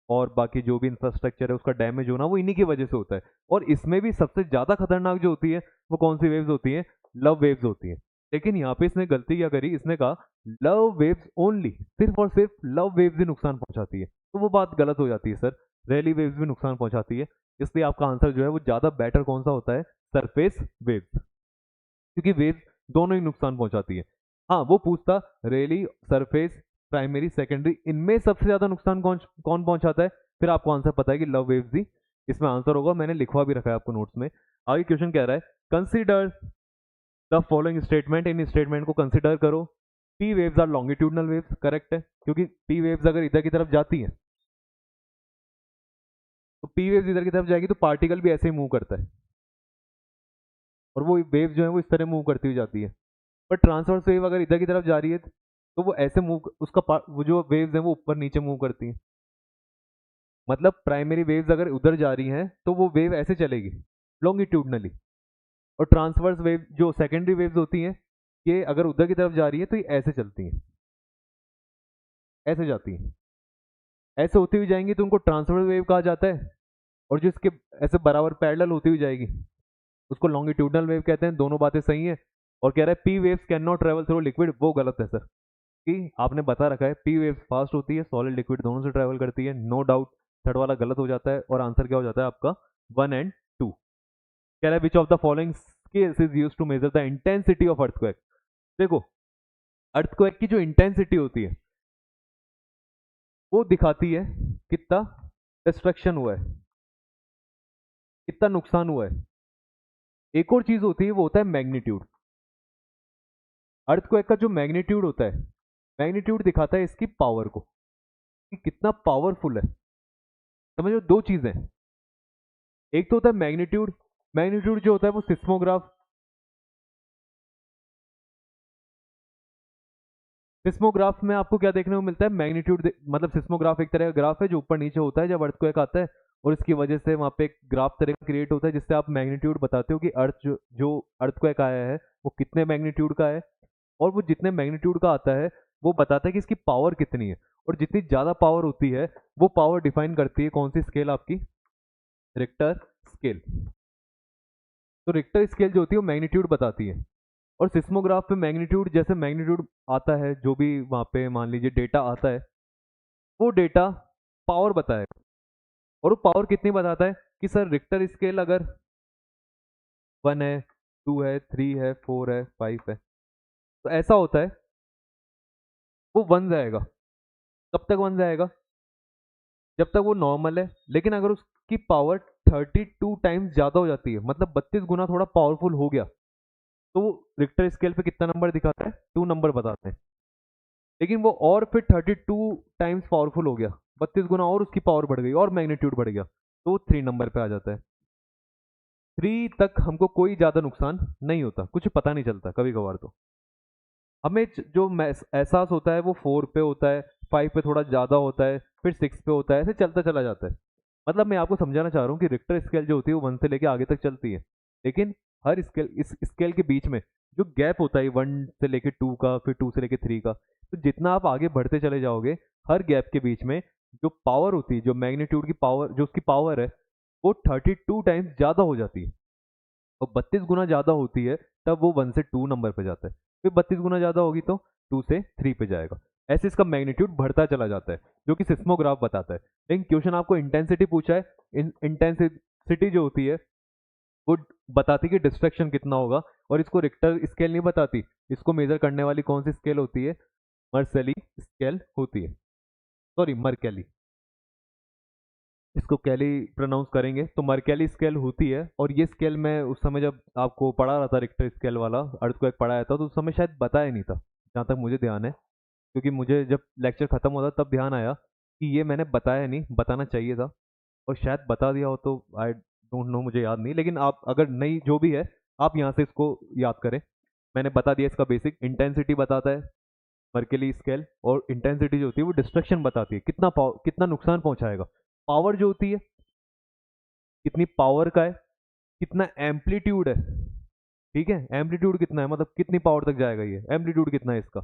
और बाकी जो भी इंफ्रास्ट्रक्चर है उसका डैमेज होना वो इन्हीं की वजह से होता है। और इसमें भी सबसे ज्यादा खतरनाक जो होती है वो कौन सी वेव्स होती है, लव वेव्स होती है। लेकिन यहाँ पे इसने गलती क्या करी, इसने कहा लव वेव्स ओनली, सिर्फ और सिर्फ लव वेव्स ही नुकसान पहुंचाती है, तो वो बात गलत हो जाती है सर, रैली वेव्स भी नुकसान पहुंचाती है। इसलिए आपका आंसर जो है वो ज्यादा बेटर कौन सा होता है, सरफेस वेव्स, क्योंकि वेव्स दोनों ही नुकसान पहुंचाती है। हाँ वो पूछता रैली, सरफेस, प्राइमरी, सेकेंडरी, इनमें सबसे ज्यादा नुकसान कौन कौन पहुंचाता है, फिर आपको आंसर पता है कि लव वेव्स ही इसमें आंसर होगा, मैंने लिखवा भी रखा है आपको नोट्स में। आगे क्वेश्चन कह रहा है कंसीडर द फॉलोइंग स्टेटमेंट, इन स्टेटमेंट को कंसिडर करो। P waves are longitudinal waves, correct है, क्योंकि पी वेव्स अगर इधर की तरफ जाती हैं तो पी वेव्स इधर की तरफ जाएगी तो पार्टिकल भी ऐसे ही मूव करता है, और वो वेव जो है वो इस तरह मूव करती हुई जाती है। पर ट्रांसवर्स वेव अगर इधर की तरफ जा रही है तो वो ऐसे मूव, उसका वो जो वेव्स हैं वो ऊपर नीचे मूव करती हैं। मतलब प्राइमरी वेव्स अगर उधर जा रही हैं तो वो वेव ऐसे चलेगी लॉन्गिट्यूडनली, और ट्रांसवर्स वेव जो सेकेंडरी वेव्स होती हैं ये अगर उधर की तरफ जा रही है तो ये ऐसे चलती हैं, ऐसे जाती हैं, ऐसे होती हुई जाएंगी तो उनको ट्रांसवर्स वेव कहा जाता है। और जो इसके ऐसे बराबर पैरेलल होती हुई जाएगी उसको लॉन्गिट्यूडनल वेव कहते हैं। दोनों बातें सही है। और कह रहा है P waves can not travel through liquid, वो गलत है सर, कि आपने बता रखा है पी वेव्स फास्ट होती है, सॉलिड लिक्विड दोनों से ट्रेवल करती है, नो डाउट। थर्ड वाला गलत हो जाता है और आंसर क्या हो जाता है आपका 1 और 2। कह रहा है which of the following scales is used to measure the intensity of earthquake. देखो अर्थक्वेक की जो इंटेंसिटी होती है वो दिखाती है कितना डिस्ट्रक्शन हुआ है, कितना नुकसान हुआ है। एक और चीज होती है वो होता है मैग्नीट्यूड। अर्थक्वेक का जो मैग्नीट्यूड होता है, मैग्नीट्यूड दिखाता है इसकी पावर को कि कितना पावरफुल है। समझो दो चीजें, एक तो होता है मैग्नीट्यूड, मैग्नीट्यूड जो होता है वो सिस्मोग्राफ, सिस्मोग्राफ में आपको क्या देखने को मिलता है, मैग्नीट्यूड, मतलब सिस्मोग्राफ एक तरह का ग्राफ है जो ऊपर नीचे होता है जब अर्थक्वेक आता है, और इसकी वजह से वहां पे एक ग्राफ तरह का क्रिएट होता है जिससे आप मैग्नीट्यूड बताते हो कि अर्थ जो अर्थक्वेक आया है वो कितने मैग्नीट्यूड का है। और वो जितने मैग्नीट्यूड का आता है वो बताता है कि इसकी पावर कितनी है, और जितनी ज्यादा पावर होती है वो पावर डिफाइन करती है कौन सी स्केल, आपकी रिक्टर स्केल। तो रिक्टर स्केल जो होती है वो मैग्नीट्यूड बताती है। और सिस्मोग्राफ पे मैग्नीट्यूड, जैसे मैग्नीट्यूड आता है जो भी वहां पे मान लीजिए डेटा आता है वो डेटा पावर बताएगा। और वो पावर कितनी बताता है कि सर रिक्टर स्केल अगर 1 है, 2 है, 3 है, 4 है, 5 है, तो ऐसा होता है वो 1 जाएगा। कब तक 1 जाएगा, जब तक वो नॉर्मल है। लेकिन अगर उसकी पावर 32 टाइम्स ज्यादा हो जाती है, मतलब 32 गुना थोड़ा पावरफुल हो गया, तो वो रिक्टर स्केल पे कितना नंबर दिखाता है, 2 नंबर बताते हैं। लेकिन वो और फिर 32 टाइम्स पावरफुल हो गया, 32 गुना और उसकी पावर बढ़ गई और मैग्नीट्यूड बढ़ गया, तो वो 3 नंबर पे आ जाता है। 3 तक हमको कोई ज्यादा नुकसान नहीं होता, कुछ पता नहीं चलता, कभी कभार तो हमें जो एहसास होता है वो 4 पे होता है, 5 पे थोड़ा ज्यादा होता है, फिर 6 पे होता है, ऐसे चलता चला जाता है। मतलब मैं आपको समझाना चाह रहा हूँ कि रिक्टर स्केल जो होती है वो 1 से लेके आगे तक चलती है, लेकिन हर स्केल, इस स्केल के बीच में जो गैप होता है 1 से लेके 2 का, फिर 2 से लेके 3 का, तो जितना आप आगे बढ़ते चले जाओगे हर गैप के बीच में जो पावर होती है, जो मैग्नीट्यूड की पावर, जो उसकी पावर है वो 32 टाइम्स ज्यादा हो जाती है। और 32 गुना ज्यादा होती है तब वो 1 से 2 नंबर पे जाता है, फिर 32 गुना ज्यादा होगी तो 2 से 3 पे जाएगा। ऐसे इसका मैग्नीट्यूड बढ़ता चला जाता है, जो कि सिस्मोग्राफ बताता है। लेकिन क्वेश्चन आपको इंटेंसिटी पूछा है, इंटेंसिटी जो होती है वो बताती कि डिस्ट्रक्शन कितना होगा, और इसको रिक्टर स्केल नहीं बताती। इसको मेजर करने वाली कौन सी स्केल होती है, मर्सेली स्केल होती है, सॉरी मर्केली, इसको कैली प्रोनाउंस करेंगे तो मर्केली स्केल होती है। और ये स्केल मैं उस समय जब आपको पढ़ा रहा था रिक्टर स्केल वाला अर्थक्वेक पढ़ाया था तो उस समय शायद बताया नहीं था, जहाँ तक मुझे ध्यान है, क्योंकि मुझे जब लेक्चर खत्म होता तब ध्यान आया कि ये मैंने बताया नहीं, बताना चाहिए था, और शायद बता दिया हो तो आई डोंट नो, मुझे याद नहीं। लेकिन आप अगर नहीं जो भी है आप यहाँ से इसको याद करें। मैंने बता दिया इसका बेसिक, इंटेंसिटी बताता है मर्केली स्केल, और इंटेंसिटी जो होती है वो डिस्ट्रक्शन बताती है, कितना कितना नुकसान पहुंचाएगा। पावर जो होती है कितनी पावर का है, कितना एम्पलीट्यूड है, ठीक है, एम्पलीट्यूड कितना है, मतलब कितनी पावर तक जाएगा ये, एम्पलीट्यूड कितना है इसका,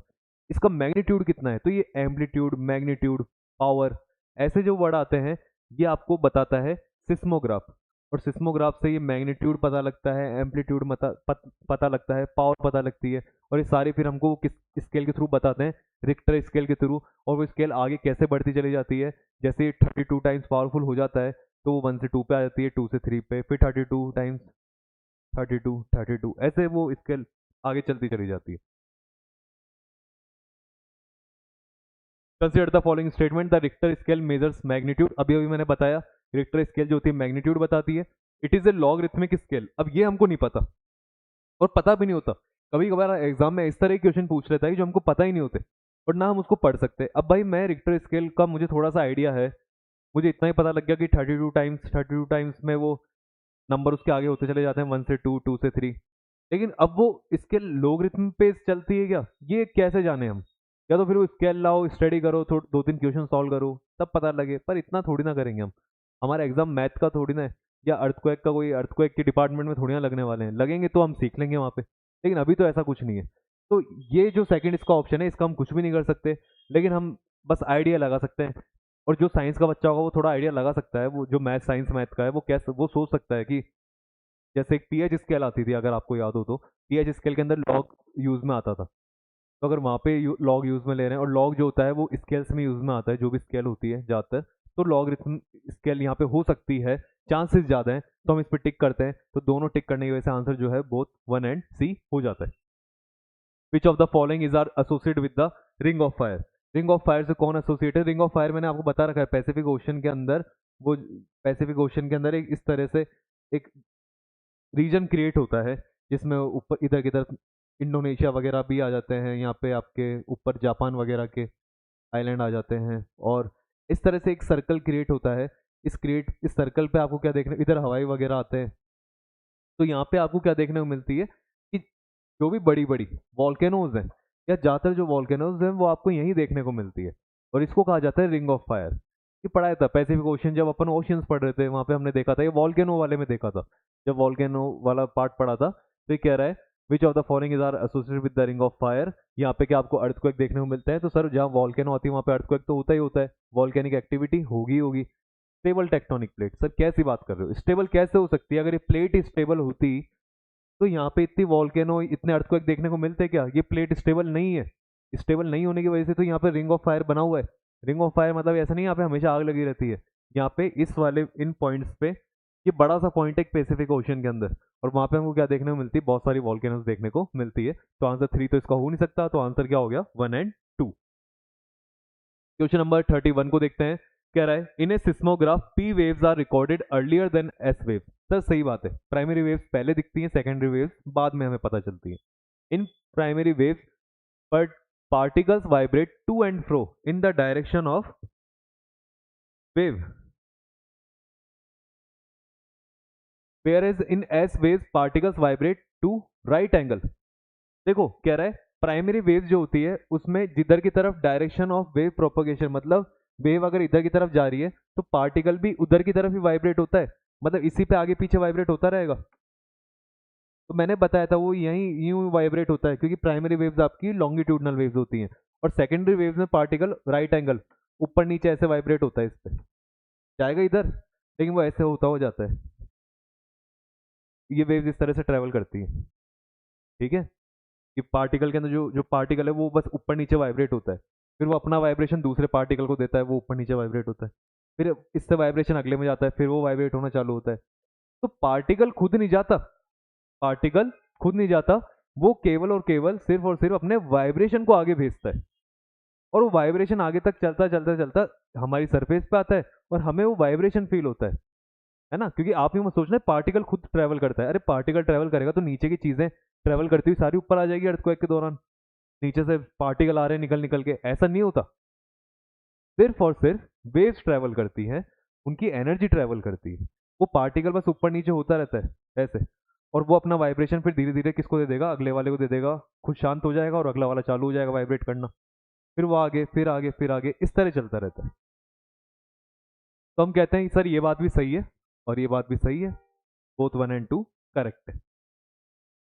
इसका मैग्नीट्यूड कितना है। तो ये एम्पलीट्यूड, मैग्नीट्यूड, पावर, ऐसे जो वर्ड आते हैं ये आपको बताता है सिस्मोग्राफ। और सिस्मोग्राफ से ये मैग्नीट्यूड पता लगता है, एम्पलीट्यूड पता लगता है, पावर पता लगती है, और ये सारे फिर हमको किस स्केल के थ्रू बताते हैं, रिक्टर स्केल के थ्रू। और वो स्केल आगे कैसे बढ़ती चली जाती है, जैसे 32 टाइम्स पावरफुल हो जाता है तो वो 1 से 2 पे आ जाती है, 2 से 3 पे, फिर 32 टाइम्स, 32 ऐसे वो स्केल आगे चलती चली जाती है। Consider the following statement, the Richter scale measures magnitude. अभी अभी मैंने बताया रिक्टर स्केल जो होती है मैग्नीट्यूड बताती है। It is a logarithmic scale. अब ये हमको नहीं पता और पता भी नहीं होता, कभी कभार एग्जाम में इस तरह के क्वेश्चन पूछ लेता है जो हमको पता ही नहीं होते और ना हम उसको पढ़ सकते। अब भाई मैं रिक्टर स्केल का मुझे थोड़ा सा आइडिया है, मुझे इतना ही पता लग गया कि 32 टाइम्स में वो नंबर उसके आगे होते चले जाते हैं, 1 से 2, 2 से 3। लेकिन अब वो स्केल लोगरिथम पे चलती है क्या, ये कैसे जाने हम? या तो फिर वो स्केल लाओ, स्टडी करो, थोड़ा 2-3 क्वेश्चन सॉल्व करो, तब पता लगे। पर इतना थोड़ी ना करेंगे हम, हमारा एग्जाम मैथ का थोड़ी ना है, या अर्थक्वेक का, कोई अर्थक्वेक के डिपार्टमेंट में थोड़ी ना लगने वाले हैं। लगेंगे तो हम सीख लेंगे वहाँ पे, लेकिन अभी तो ऐसा कुछ नहीं है। तो ये जो सेकंड इसका ऑप्शन है, इसका हम कुछ भी नहीं कर सकते, लेकिन हम बस आइडिया लगा सकते हैं। और जो साइंस का बच्चा होगा वो थोड़ा आइडिया लगा सकता है, वो जो साइंस मैथ का है वो कैसे, वो सोच सकता है कि जैसे एक पीएच स्केल आती थी, अगर आपको याद हो तो पीएच स्केल के अंदर लॉग यूज में आता था। तो अगर वहाँ पे लॉग यूज में ले रहे हैं, और लॉग जो होता है वो स्केल्स में यूज में आता है, जो भी स्केल होती है ज़्यादातर, तो लॉगरिथम स्केल यहाँ पे हो सकती है, चांसेस ज़्यादा हैं, तो हम इस पर टिक करते हैं। तो दोनों टिक करने की वजह से आंसर जो है बोथ 1 एंड सी हो जाता है। Which of the following is are associate with the ring of fire? Ring of fire से कौन एसोसिएट है? रिंग ऑफ फायर मैंने आपको बता रखा है, पैसिफिक ओशन के अंदर, वो पैसिफिक ओशन के अंदर एक इस तरह से एक रीजन क्रिएट होता है जिसमें ऊपर इधर की तरफ इंडोनेशिया वगैरह भी आ जाते हैं, यहाँ पे आपके ऊपर जापान वगैरह के आइलैंड आ जाते हैं, और इस तरह से एक सर्कल क्रिएट होता है। इस सर्कल पे आपको क्या देखने, इधर हवाई वगैरह आते हैं, तो यहाँ पे आपको क्या देखने को मिलती है कि जो भी बड़ी बड़ी वॉल्केनोज हैं, या ज़्यादातर जो वॉल्केनोज हैं वो आपको यहीं देखने को मिलती है, और इसको कहा जाता है रिंग ऑफ फायर। ये पढ़ाया था पैसिफिक ओशन, जब अपन ओशियंस पढ़ रहे थे वहाँ पे हमने देखा था, ये वॉल्केनो वाले में देखा था, जब वॉल्केनो वाला पार्ट पढ़ा था। तो ये कह रहा है which of the following is are associated with the ring of fire. यहाँ पे क्या आपको अर्थक्वेक देखने को मिलता है? तो सर जहाँ वॉल्केनो आती है वहाँ पे अर्थक्वेक तो होता ही होता है, वॉल्केनिक एक्टिविटी होगी। स्टेबल टेक्टोनिक प्लेट, सर कैसी बात कर रहे हो, स्टेबल कैसे हो सकती है? अगर ये प्लेट स्टेबल होती तो यहाँ पे इतनी वॉल्केनो, इतने अर्थक्वेक देखने को मिलते क्या? ये प्लेट स्टेबल नहीं है, स्टेबल नहीं होने की वजह से तो यहाँ पे रिंग ऑफ फायर बना हुआ है। रिंग ऑफ फायर मतलब ऐसा नहीं यहाँ पे हमेशा आग लगी रहती है, यहाँ पे इस वाले इन पॉइंट्स पे, ये बड़ा सा पॉइंट है पैसिफिक ओशन के अंदर, और वहाँ पे हमको क्या देखने को मिलती है? बहुत सारी वॉल्केनोज देखने को मिलती है। तो आंसर 3 तो इसका हो नहीं सकता, तो आंसर क्या हो गया? 1 एंड 2। क्वेश्चन नंबर 31 को देखते हैं। कह रहा है in a seismograph P waves are recorded earlier than S waves. Sir सही बात है, प्राइमरी वेव्स पहले दिखती हैं, सेकेंडरी वेव्स बाद में हमें पता चलती है। इन प्राइमरी वेव्स पर particles vibrate to and fro in the direction of wave, whereas in S waves particles vibrate to right angle। देखो कह रहा है प्राइमरी वेव जो होती है उसमें जिधर की तरफ डायरेक्शन ऑफ वेव प्रोपगेशन, मतलब वेव अगर इधर की तरफ जा रही है तो पार्टिकल भी उधर की तरफ ही वाइब्रेट होता है, मतलब इसी पे आगे पीछे वाइब्रेट होता रहेगा। तो मैंने बताया था वो यहीं यूं वाइब्रेट होता है, क्योंकि प्राइमरी वेव्स आपकी लॉन्गिट्यूडनल वेव्स होती हैं, और सेकेंडरी वेव्स में पार्टिकल राइट एंगल ऊपर नीचे ऐसे वाइब्रेट होता है, इस पे जाएगा इधर, लेकिन वो ऐसे होता हो जाता है। ये वेव्स इस तरह से ट्रेवल करती है, ठीक है। कि पार्टिकल के अंदर जो जो पार्टिकल है वो बस ऊपर नीचे वाइब्रेट होता है, फिर वो अपना वाइब्रेशन दूसरे पार्टिकल को देता है, वो ऊपर नीचे वाइब्रेट होता है, फिर इससे वाइब्रेशन अगले में जाता है, फिर वो वाइब्रेट होना चालू होता है। तो पार्टिकल खुद नहीं जाता, पार्टिकल खुद नहीं जाता, वो केवल और केवल सिर्फ और सिर्फ अपने वाइब्रेशन को आगे भेजता है, और वो वाइब्रेशन आगे तक चलता चलता चलता हमारी सरफेस पे आता है, और हमें वो वाइब्रेशन फील होता है ना। क्योंकि आप यूँ सोच रहे पार्टिकल खुद ट्रेवल करता है, अरे पार्टिकल ट्रेवल करेगा तो नीचे की चीजें ट्रेवल करती हुई सारी ऊपर आ जाएगी अर्थक्वेक के दौरान, नीचे से पार्टिकल आ रहे हैं निकल निकल के, ऐसा नहीं होता। सिर्फ और सिर्फ वेव्स ट्रेवल करती हैं, उनकी एनर्जी ट्रेवल करती है, वो पार्टिकल बस ऊपर नीचे होता रहता है ऐसे, और वो अपना वाइब्रेशन फिर धीरे धीरे किसको दे देगा? अगले वाले को दे देगा, खुद शांत हो जाएगा और अगला वाला चालू हो जाएगा वाइब्रेट करना, फिर वो आगे फिर आगे फिर आगे इस तरह चलता रहता है। तो हम कहते हैं सर ये बात भी सही है और ये बात भी सही है, बोथ 1 एंड 2 करेक्ट है।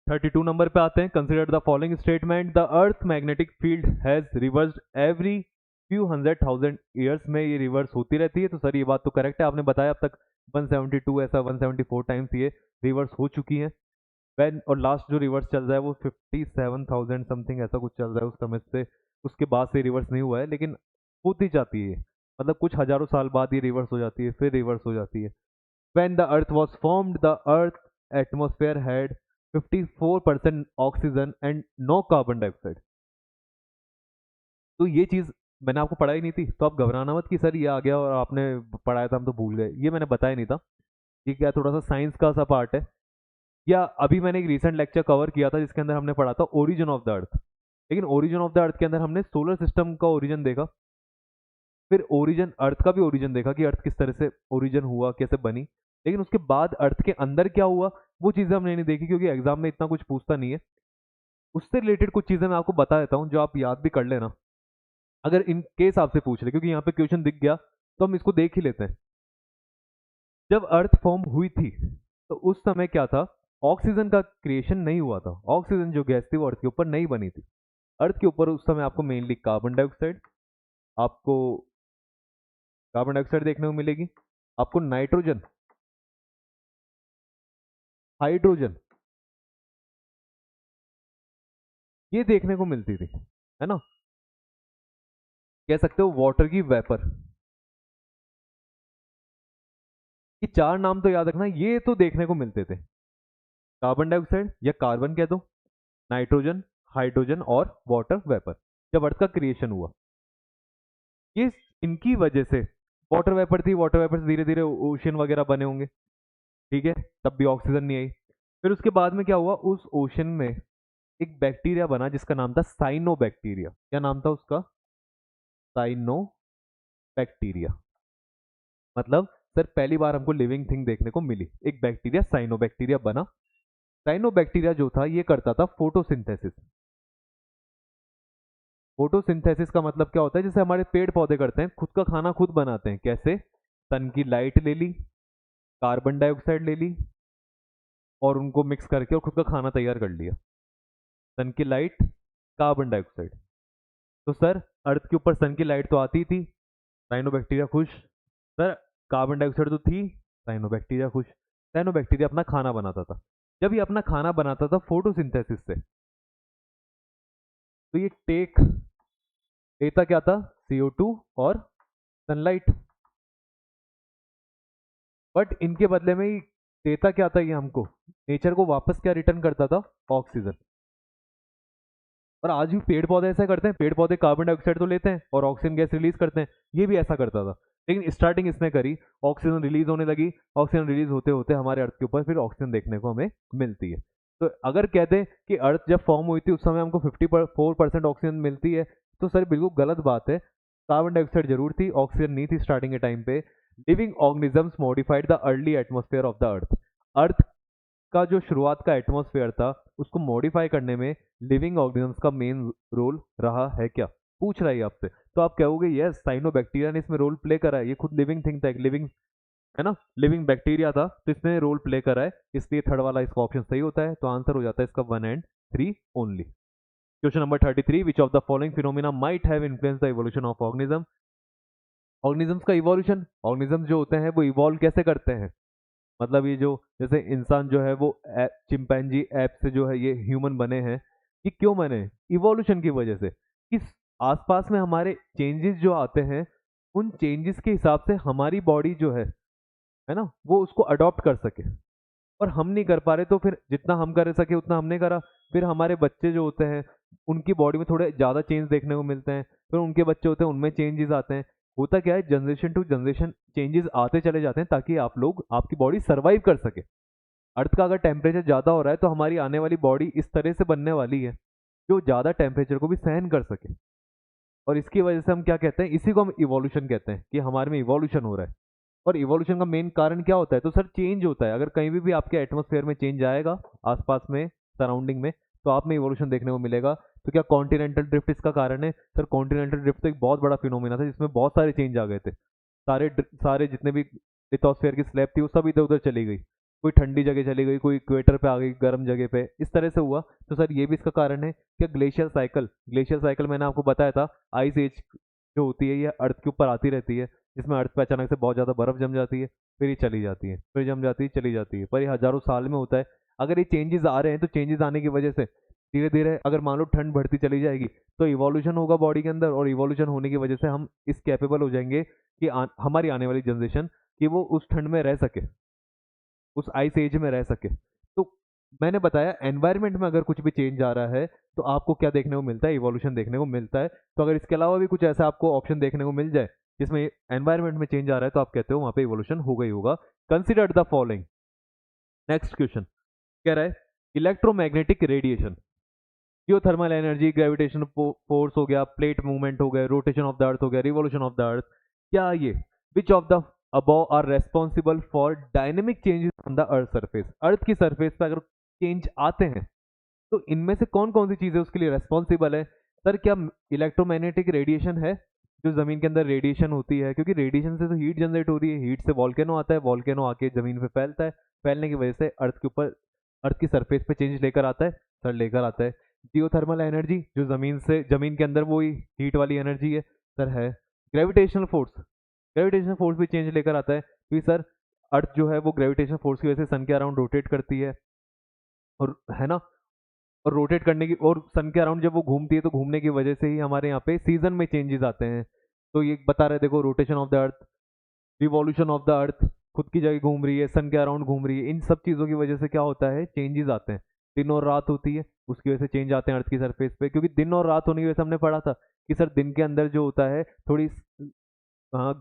32 नंबर पे आते हैं। Consider the following statement, the earth magnetic field has reversed every few 100,000 years में, ये रिवर्स होती रहती है। तो सर ये बात तो करेक्ट है, आपने बताया अब तक 172 ऐसा 174 टाइम्स ये रिवर्स हो चुकी हैं। वैन और लास्ट जो रिवर्स चल रहा है वो 57,000 समथिंग ऐसा कुछ चल रहा है उस समय से, उसके बाद से रिवर्स नहीं हुआ है, लेकिन होती जाती है, मतलब कुछ हजारों साल बाद ये रिवर्स हो जाती है, फिर रिवर्स हो जाती है। When the earth was formed, the earth atmosphere had 54% oxygen and no carbon dioxide। तो ये चीज मैंने आपको पढ़ाई नहीं थी, तो आप घबराना मत कि सर ये आ गया और आपने पढ़ाया था हम तो भूल गए, ये मैंने बताया नहीं था। ये क्या थोड़ा सा साइंस का सा पार्ट है। या अभी मैंने एक रिसेंट लेक्चर कवर किया था जिसके अंदर हमने पढ़ा था ओरिजिन ऑफ द अर्थ, लेकिन ओरिजिन ऑफ द अर्थ के अंदर हमने सोलर सिस्टम का ओरिजिन देखा, फिर ओरिजिन अर्थ का भी ओरिजिन देखा कि अर्थ किस तरह से ओरिजिन हुआ, कैसे बनी, लेकिन उसके बाद अर्थ के अंदर क्या हुआ वो चीजें हमने नहीं देखी, क्योंकि एग्जाम में इतना कुछ पूछता नहीं है। उससे रिलेटेड कुछ चीजें मैं आपको बता देता हूँ जो आप याद भी कर लेना, अगर इन केस आपसे पूछ ले, क्योंकि यहाँ पे क्वेश्चन दिख गया तो हम इसको देख ही लेते हैं। जब अर्थ फॉर्म हुई थी तो उस समय क्या था, ऑक्सीजन का क्रिएशन नहीं हुआ था, ऑक्सीजन जो गैस थी वो अर्थ के ऊपर नहीं बनी थी। अर्थ के ऊपर उस समय आपको मेनली कार्बन डाइऑक्साइड, आपको कार्बन डाइऑक्साइड देखने को मिलेगी, आपको नाइट्रोजन, हाइड्रोजन, ये देखने को मिलती थी, है ना। कह सकते हो वाटर की वेपर। ये चार नाम तो याद रखना, ये तो देखने को मिलते थे, कार्बन डाइऑक्साइड या कार्बन कह दो, नाइट्रोजन, हाइड्रोजन और वाटर वेपर, जब अर्थ का क्रिएशन हुआ। ये इनकी वजह से वाटर वेपर थी, वाटर वेपर से धीरे धीरे ओशन वगैरह बने होंगे, ठीक है, तब भी ऑक्सीजन नहीं आई। फिर उसके बाद में क्या हुआ, उस ओशन में एक बैक्टीरिया बना जिसका नाम था साइनो बैक्टीरिया। क्या नाम था उसका, साइनो बैक्टीरिया। मतलब सर पहली बार हमको लिविंग थिंग देखने को मिली, एक बैक्टीरिया साइनो बैक्टीरिया बना। साइनो बैक्टीरिया जो था ये करता था फोटोसिंथेसिस। फोटोसिंथेसिस का मतलब क्या होता है, जैसे हमारे पेड़ पौधे करते हैं, खुद का खाना खुद बनाते हैं। कैसे, सन की लाइट ले ली, कार्बन डाइऑक्साइड ले ली और उनको मिक्स करके और खुद का खाना तैयार कर लिया। सन की लाइट, कार्बन डाइऑक्साइड। तो सर अर्थ के ऊपर सन की लाइट तो आती थी, साइनोबैक्टीरिया खुश। सर कार्बन डाइऑक्साइड तो थी, साइनोबैक्टीरिया खुश। साइनोबैक्टीरिया अपना खाना बनाता था। जब ये अपना खाना बनाता था फोटोसिंथेसिस से, तो ये टेक लेता क्या था, CO2 और सनलाइट। बट इनके बदले में ही देता क्या था, ये हमको नेचर को वापस क्या रिटर्न करता था, ऑक्सीजन। और आज भी पेड़ पौधे ऐसा करते हैं, पेड़ पौधे कार्बन डाइऑक्साइड तो लेते हैं और ऑक्सीजन गैस रिलीज करते हैं, ये भी ऐसा करता था। लेकिन स्टार्टिंग इसने करी, ऑक्सीजन रिलीज होने लगी, ऑक्सीजन रिलीज होते होते हमारे अर्थ के ऊपर फिर ऑक्सीजन देखने को हमें मिलती है। तो अगर कहते कि अर्थ जब फॉर्म हुई थी उस समय हमको 54% ऑक्सीजन मिलती है, तो सर बिल्कुल गलत बात है। कार्बन डाइऑक्साइड जरूर थी, ऑक्सीजन नहीं थी स्टार्टिंग के टाइम पे। Living organisms modified the early atmosphere of the earth. Earth का जो शुरुआत का एटमॉस्फेयर था उसको मॉडिफाई करने में लिविंग ऑर्गेनिजम्स का मेन रोल रहा है क्या, पूछ रहा है आपसे। तो आप कहोगे यस, साइनोबैक्टीरिया ने इसमें रोल प्ले करा है, ये खुद लिविंग थिंग था, एक लिविंग, है ना, लिविंग बैक्टीरिया था, तो इसने रोल प्ले करा है, इसलिए थर्ड वाला इसका ऑप्शन सही होता है। तो आंसर हो जाता है इसका 1 and 3 only. Question number 33, which of the following phenomena might have influence the evolution of organism. Organisms का इवोल्यूशन, ऑर्गेनिज्म जो होते हैं वो इवॉल्व कैसे करते हैं, मतलब ये जो जैसे इंसान जो है वो चिंपैंजी ऐप से जो है ये ह्यूमन बने हैं, ये क्यों बने, इवोल्यूशन की वजह से। इस आसपास में हमारे चेंजेस जो आते हैं, उन चेंजेस के हिसाब से हमारी बॉडी जो है ना, वो उसको अडॉप्ट कर सके। और हम नहीं कर पा रहे, तो फिर जितना हम कर सके उतना हमने करा। फिर हमारे बच्चे जो होते हैं उनकी बॉडी में थोड़े ज़्यादा चेंज देखने को मिलते हैं, फिर उनके बच्चे होते हैं उनमें चेंजेस आते हैं। होता क्या है, जनरेशन टू जनरेशन चेंजेस आते चले जाते हैं ताकि आप लोग, आपकी बॉडी सर्वाइव कर सके। अर्थ का अगर टेम्परेचर ज़्यादा हो रहा है तो हमारी आने वाली बॉडी इस तरह से बनने वाली है जो ज़्यादा टेम्परेचर को भी सहन कर सके। और इसकी वजह से हम क्या कहते हैं, इसी को हम इवोल्यूशन कहते हैं कि हमारे में इवोल्यूशन हो रहा है। और इवोल्यूशन का मेन कारण क्या होता है, तो सर चेंज होता है। अगर कहीं भी आपके एटमोस्फेयर में चेंज आएगा, आसपास में, सराउंडिंग में, तो आप में इवोल्यूशन देखने को मिलेगा। तो क्या कॉन्टिनेंटल ड्रिफ्ट इसका कारण है, सर कॉन्टिनेंटल ड्रिफ्ट तो एक बहुत बड़ा फिनोमिना था जिसमें बहुत सारे चेंज आ गए थे। सारे जितने भी लिथोस्फेयर की स्लैब थी वो सब इधर उधर चली गई, कोई ठंडी जगह चली गई, कोई इक्वेटर पे आ गई, गर्म जगह पे, इस तरह से हुआ। तो सर ये भी इसका कारण है। क्या ग्लेशियर साइकिल, ग्लेशियर साइकिल मैंने आपको बताया था, आइस एज जो होती है ये अर्थ के ऊपर आती रहती है, जिसमें अर्थ पे अचानक से बहुत ज़्यादा बर्फ़ जम जाती है, फिर ये चली जाती है, फिर जम जाती है, चली जाती है, पर ये हज़ारों साल में होता है। अगर ये चेंजेस आ रहे हैं तो चेंजेस आने की वजह से धीरे धीरे अगर मान लो ठंड बढ़ती चली जाएगी तो इवोल्यूशन होगा बॉडी के अंदर, और इवोल्यूशन होने की वजह से हम इस कैपेबल हो जाएंगे कि हमारी आने वाली जनरेशन कि वो उस ठंड में रह सके, उस आइस एज में रह सके। तो मैंने बताया एनवायरनमेंट में अगर कुछ भी चेंज आ रहा है तो आपको क्या देखने को मिलता है, इवोल्यूशन देखने को मिलता है। तो अगर इसके अलावा भी कुछ ऐसा आपको ऑप्शन देखने को मिल जाए जिसमें एनवायरनमेंट में चेंज आ रहा है तो आप कहते हो वहां पे इवोल्यूशन हो गई होगा। Consider the following. Next question कह रहा है electromagnetic radiation, geothermal energy, gravitation force हो गया, प्लेट मूवमेंट हो गया, रोटेशन ऑफ द अर्थ हो गया, रिवोल्यूशन ऑफ द अर्थ, क्या ये which of the above are responsible for dynamic changes on the earth surface. Earth की सरफेस पर अगर चेंज आते हैं तो इनमें से कौन कौन सी चीजें उसके लिए रेस्पॉन्सिबल है। सर क्या इलेक्ट्रोमैग्नेटिक रेडिएशन है, जो जमीन के अंदर रेडिएशन होती है, क्योंकि रेडिएशन से तो हीट जनरेट हो रही है, हीट से वॉल्केनो आता है, वॉल्केनो आके जमीन पे फैलता है, फैलने की वजह से अर्थ के ऊपर अर्थ की सरफेस पे चेंज लेकर आता है। सर लेकर आता है जियोथर्मल एनर्जी, जो जमीन के अंदर वो हीट वाली एनर्जी है। सर है ग्रेविटेशनल फोर्स, ग्रेविटेशनल फोर्स भी चेंज लेकर आता है, क्योंकि सर अर्थ जो है वो ग्रेविटेशनल फोर्स की वजह से सन के अराउंड रोटेट करती है, और है ना, और रोटेट करने की और सन के अराउंड जब वो घूमती है तो घूमने की वजह से ही हमारे यहाँ पे सीजन में चेंजेस आते हैं। तो ये बता रहे देखो rotation of the earth, revolution of the अर्थ, खुद की जगह घूम रही है, सन के अराउंड घूम रही है, इन सब चीज़ों की वजह से क्या होता है, चेंजेस आते हैं। दिन और रात होती है, उसकी वजह से चेंज आते हैं अर्थ की सरफेस पे, क्योंकि दिन और रात होने की वजह से हमने पढ़ा था कि सर दिन के अंदर जो होता है थोड़ी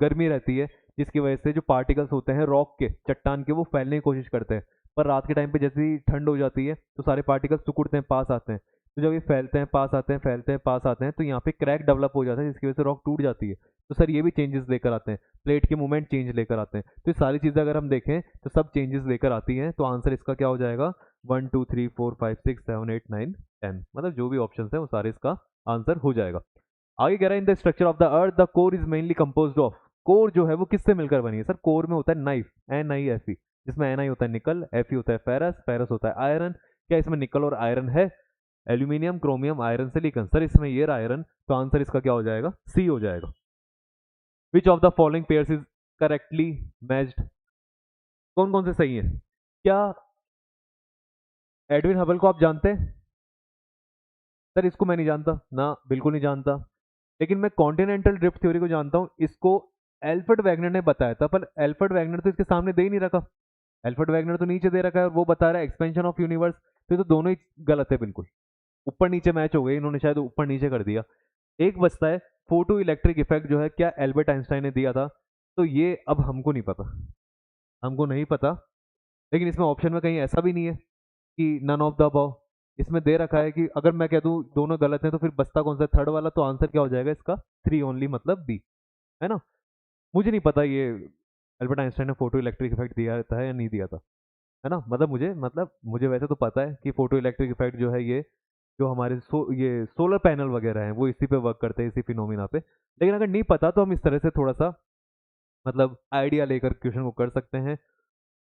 गर्मी रहती है, जिसकी वजह से जो पार्टिकल्स होते हैं रॉक के, चट्टान के, वो फैलने की कोशिश करते हैं। पर रात के टाइम पे जैसे ही ठंड हो जाती है तो सारे पार्टिकल्स सिकुड़ते हैं, पास आते हैं। तो जब ये फैलते हैं, पास आते हैं, फैलते हैं, पास आते हैं, तो यहाँ पे क्रैक डेवलप हो जाता है, जिसकी वजह से रॉक टूट जाती है। तो सर ये भी चेंजेस लेकर आते हैं, प्लेट के मूवमेंट चेंज लेकर आते हैं। तो ये सारी चीज़ें अगर हम देखें तो सब चेंजेस लेकर आती हैं। तो आंसर इसका क्या हो जाएगा, 1 2 3 4 5 6 7 8 9 10, मतलब जो भी ऑप्शन है वो सारे इसका आंसर हो जाएगा। आगे कह रहा है in the structure of the earth the core is mainly composed of. Core जो है वो किससे मिलकर बनी है। सर कोर में होता है नाइफ, NiFe, जिसमें Ni होता है निकल, Fe होता है फेरस, फेरस होता है आयरन। क्या इसमें निकल और आयरन है, aluminium, chromium, iron, silicon. Sir इसमें ये आयरन, तो आंसर इसका क्या हो जाएगा, सी हो जाएगा। विच of the following pairs is correctly matched, कौन कौन से सही है। क्या एडविन हबल को आप जानते हैं। सर इसको मैं नहीं जानता ना, बिल्कुल नहीं जानता, लेकिन मैं कॉन्टिनेंटल ड्रिफ्ट थ्योरी को जानता हूँ। इसको एल्फ्रेड वैगनर ने बताया था, पर एल्फ्रेड वैगनर तो इसके सामने दे ही नहीं रखा। एल्फ्रेड वैगनर तो नीचे दे रखा है और वो बता रहा है एक्सपेंशन ऑफ यूनिवर्स। तो दोनों ही गलत है बिल्कुल, ऊपर नीचे मैच हो गए, इन्होंने शायद ऊपर नीचे कर दिया। एक बचता है फोटो इलेक्ट्रिक इफेक्ट, जो है क्या एल्बर्ट आइंस्टाइन ने दिया था। तो ये अब हमको नहीं पता, हमको नहीं पता, लेकिन इसमें ऑप्शन में कहीं ऐसा भी नहीं है कि नन ऑफ द अबव। इसमें दे रखा है कि अगर मैं कह दूं दोनों गलत हैं तो फिर बचता कौन सा, थर्ड वाला। तो आंसर क्या हो जाएगा इसका, 3 ओनली, मतलब बी, है ना। मुझे नहीं पता ये एल्बर्ट आइंस्टाइन ने फोटो इलेक्ट्रिक इफेक्ट दिया था या नहीं दिया था, है ना। मतलब मुझे वैसे तो पता है कि फोटो इलेक्ट्रिक इफेक्ट जो है ये जो हमारे ये सोलर पैनल वगैरह हैं वो इसी पे वर्क करते हैं, इसी फिनोमिना पे। लेकिन अगर नहीं पता तो हम इस तरह से थोड़ा सा मतलब आइडिया लेकर क्वेश्चन को कर सकते हैं।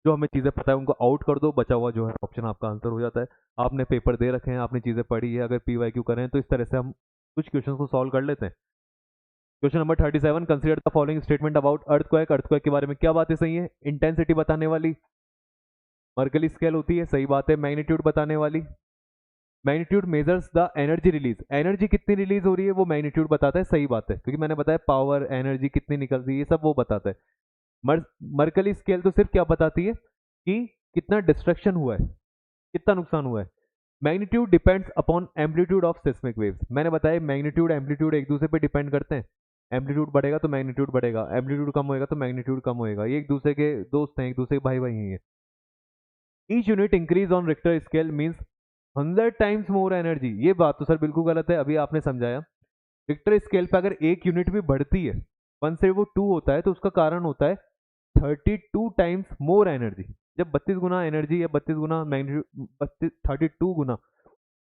जो हमें चीज़ें पता है उनको आउट कर दो, बचा हुआ जो है ऑप्शन आपका आंसर हो जाता है। आपने पेपर दे रखे हैं, आपने चीज़ें पढ़ी है, अगर PYQ करें तो इस तरह से हम कुछ क्वेश्चन को सॉल्व कर लेते हैं। Question number 37, consider the following statement about earthquake. Earthquake के बारे में क्या बातें सही है, इंटेंसिटी बताने वाली, मर्कली स्केल होती है, सही बात है। मैग्नीट्यूड बताने वाली, magnitude measures the energy release, energy कितनी रिलीज हो रही है वो मैग्नीट्यूड बताता है, सही बात है, क्योंकि मैंने बताया पावर, एनर्जी कितनी निकल रही है, सब वो बताता है। मर्कली स्केल तो सिर्फ क्या बताती है कि कितना डिस्ट्रक्शन हुआ है, कितना नुकसान हुआ है। Magnitude depends upon amplitude of seismic waves, मैंने बताया मैग्नीट्यूड एम्पलीट्यूड एक दूसरे पे डिपेंड करते हैं। एम्पलीट्यूड बढ़ेगा तो मैग्नीट्यूड बढ़ेगा, एम्पलीट्यूड कम होएगा तो मैग्नीट्यूड कम होएगा, ये एक दूसरे के दोस्त हैं, एक दूसरे के भाई भाई हैं। Each unit increase on Richter scale means 100 times more energy, ये बात तो सर बिल्कुल गलत है, अभी आपने समझाया। रिक्टर स्केल पे अगर एक यूनिट भी बढ़ती है, 1 से वो 2 होता है, तो उसका कारण होता है 32 टाइम्स मोर एनर्जी। जब 32 गुना एनर्जी या 32 गुना मैग्नीट्यूड, 32 गुना,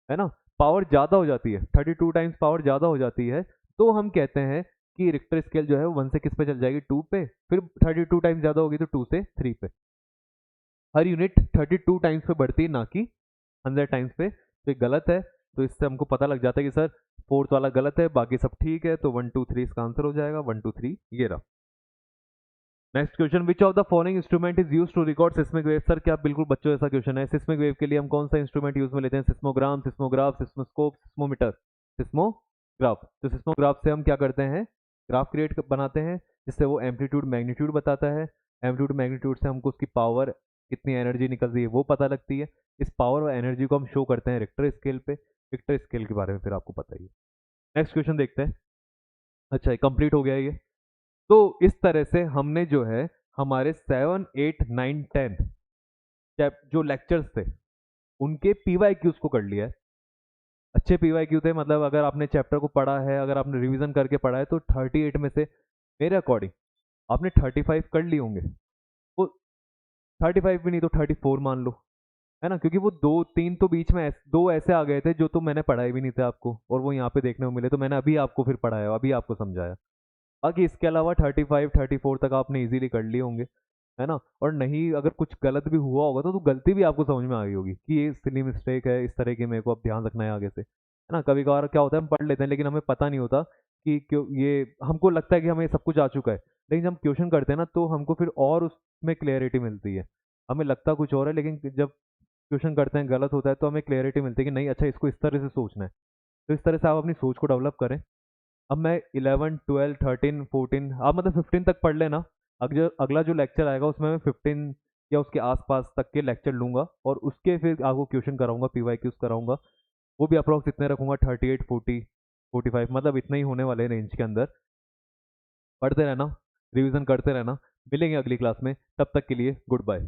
है ना, पावर ज्यादा हो जाती है, 32 टाइम्स पावर ज्यादा हो जाती है, तो हम कहते हैं कि रिक्टर स्केल जो है वो 1 से किस पे चल जाएगी, 2 पे, फिर 32 टाइम्स ज्यादा होगी तो 2 से 3 पे। हर यूनिट 32 टाइम्स पे बढ़ती है, ना कि 100 टाइम्स पे। तो ये गलत है। तो इससे हमको पता लग जाता है कि सर फोर्थ वाला गलत है, बाकी सब ठीक है, तो 1 2 3 इसका आंसर हो जाएगा, 1 2 3 ये रहा। Next question, which of the following instrument is use to record seismic wave. Sir क्या बिल्कुल बच्चों ऐसा क्वेश्चन है, सिस्मिक वेव के लिए हम कौन सा इंस्ट्रूमेंट यूज में लेते हैं, सिस्मोग्राम, सिस्मोग्राफ, सिस्मोस्कोप, सिस्मोमीटर। सिस्मोग्राफ। तो सिस्मोग्राफ से हम क्या करते हैं, ग्राफ क्रिएट बनाते हैं, जिससे वो एम्पलीट्यूड मैग्नीट्यूड बताता है। एम्पलीट्यूड मैग्नीट्यूड से हमको उसकी पावर, कितनी एनर्जी निकल रही है वो पता लगती है। इस पावर और एनर्जी को हम शो करते हैं रिक्टर स्केल पे। रिक्टर स्केल के बारे में फिर आपको पता ही है। नेक्स्ट क्वेश्चन देखते हैं। अच्छा, कंप्लीट हो गया ये। तो इस तरह से हमने जो है हमारे 7 8 9 10 जो लेक्चर्स थे उनके पीवाईक्यूज को कर लिया है। अच्छे पीवाईक्यू थे, मतलब अगर आपने चैप्टर को पढ़ा है, अगर आपने रिवीजन करके पढ़ा है, तो 38 में से मेरे अकॉर्डिंग आपने 35 कर लिए होंगे। वो 35 भी नहीं तो 34 मान लो, है ना, क्योंकि वो 2 3 तो बीच में दो ऐसे आ गए थे जो तो मैंने पढ़ाए भी नहीं थे आपको, और वो यहाँ पे देखने को मिले, तो मैंने अभी आपको फिर पढ़ाया, अभी आपको समझाया। बाकी इसके अलावा 35 34 तक आपने इजीली कर लिए होंगे, है ना। और नहीं, अगर कुछ गलत भी हुआ होगा तो गलती भी आपको समझ में आ गई होगी कि ये सिली मिस्टेक है, इस तरह की, मेरे को अब ध्यान रखना है आगे से, है ना। कभी कभार क्या होता है, हम पढ़ लेते हैं लेकिन हमें पता नहीं होता कि क्यों, ये हमको लगता है कि हमें सब कुछ आ चुका है, लेकिन जब हम क्वेश्चन करते हैं ना तो हमको फिर और उसमें क्लियरिटी मिलती है। हमें लगता कुछ और है, लेकिन जब क्वेश्चन करते हैं गलत होता है तो हमें क्लियरिटी मिलती है कि नहीं, अच्छा इसको इस तरह से सोचना है। तो इस तरह से आप अपनी सोच को डेवलप करें। अब मैं 11 12 13 14, आप मतलब 15 तक पढ़ लेना। अगला जो लेक्चर आएगा उसमें मैं 15 या उसके आसपास तक के लेक्चर लूंगा, और उसके फिर आपको क्वेश्चन कराऊंगा, पीवाईक्यूज कराऊंगा। वो भी अप्रॉक्स इतने रखूंगा, 38 40 45, मतलब इतने ही होने वाले रेंज के अंदर। पढ़ते रहना, रिवीजन करते रहना। मिलेंगे अगली क्लास में, तब तक के लिए गुड बाय।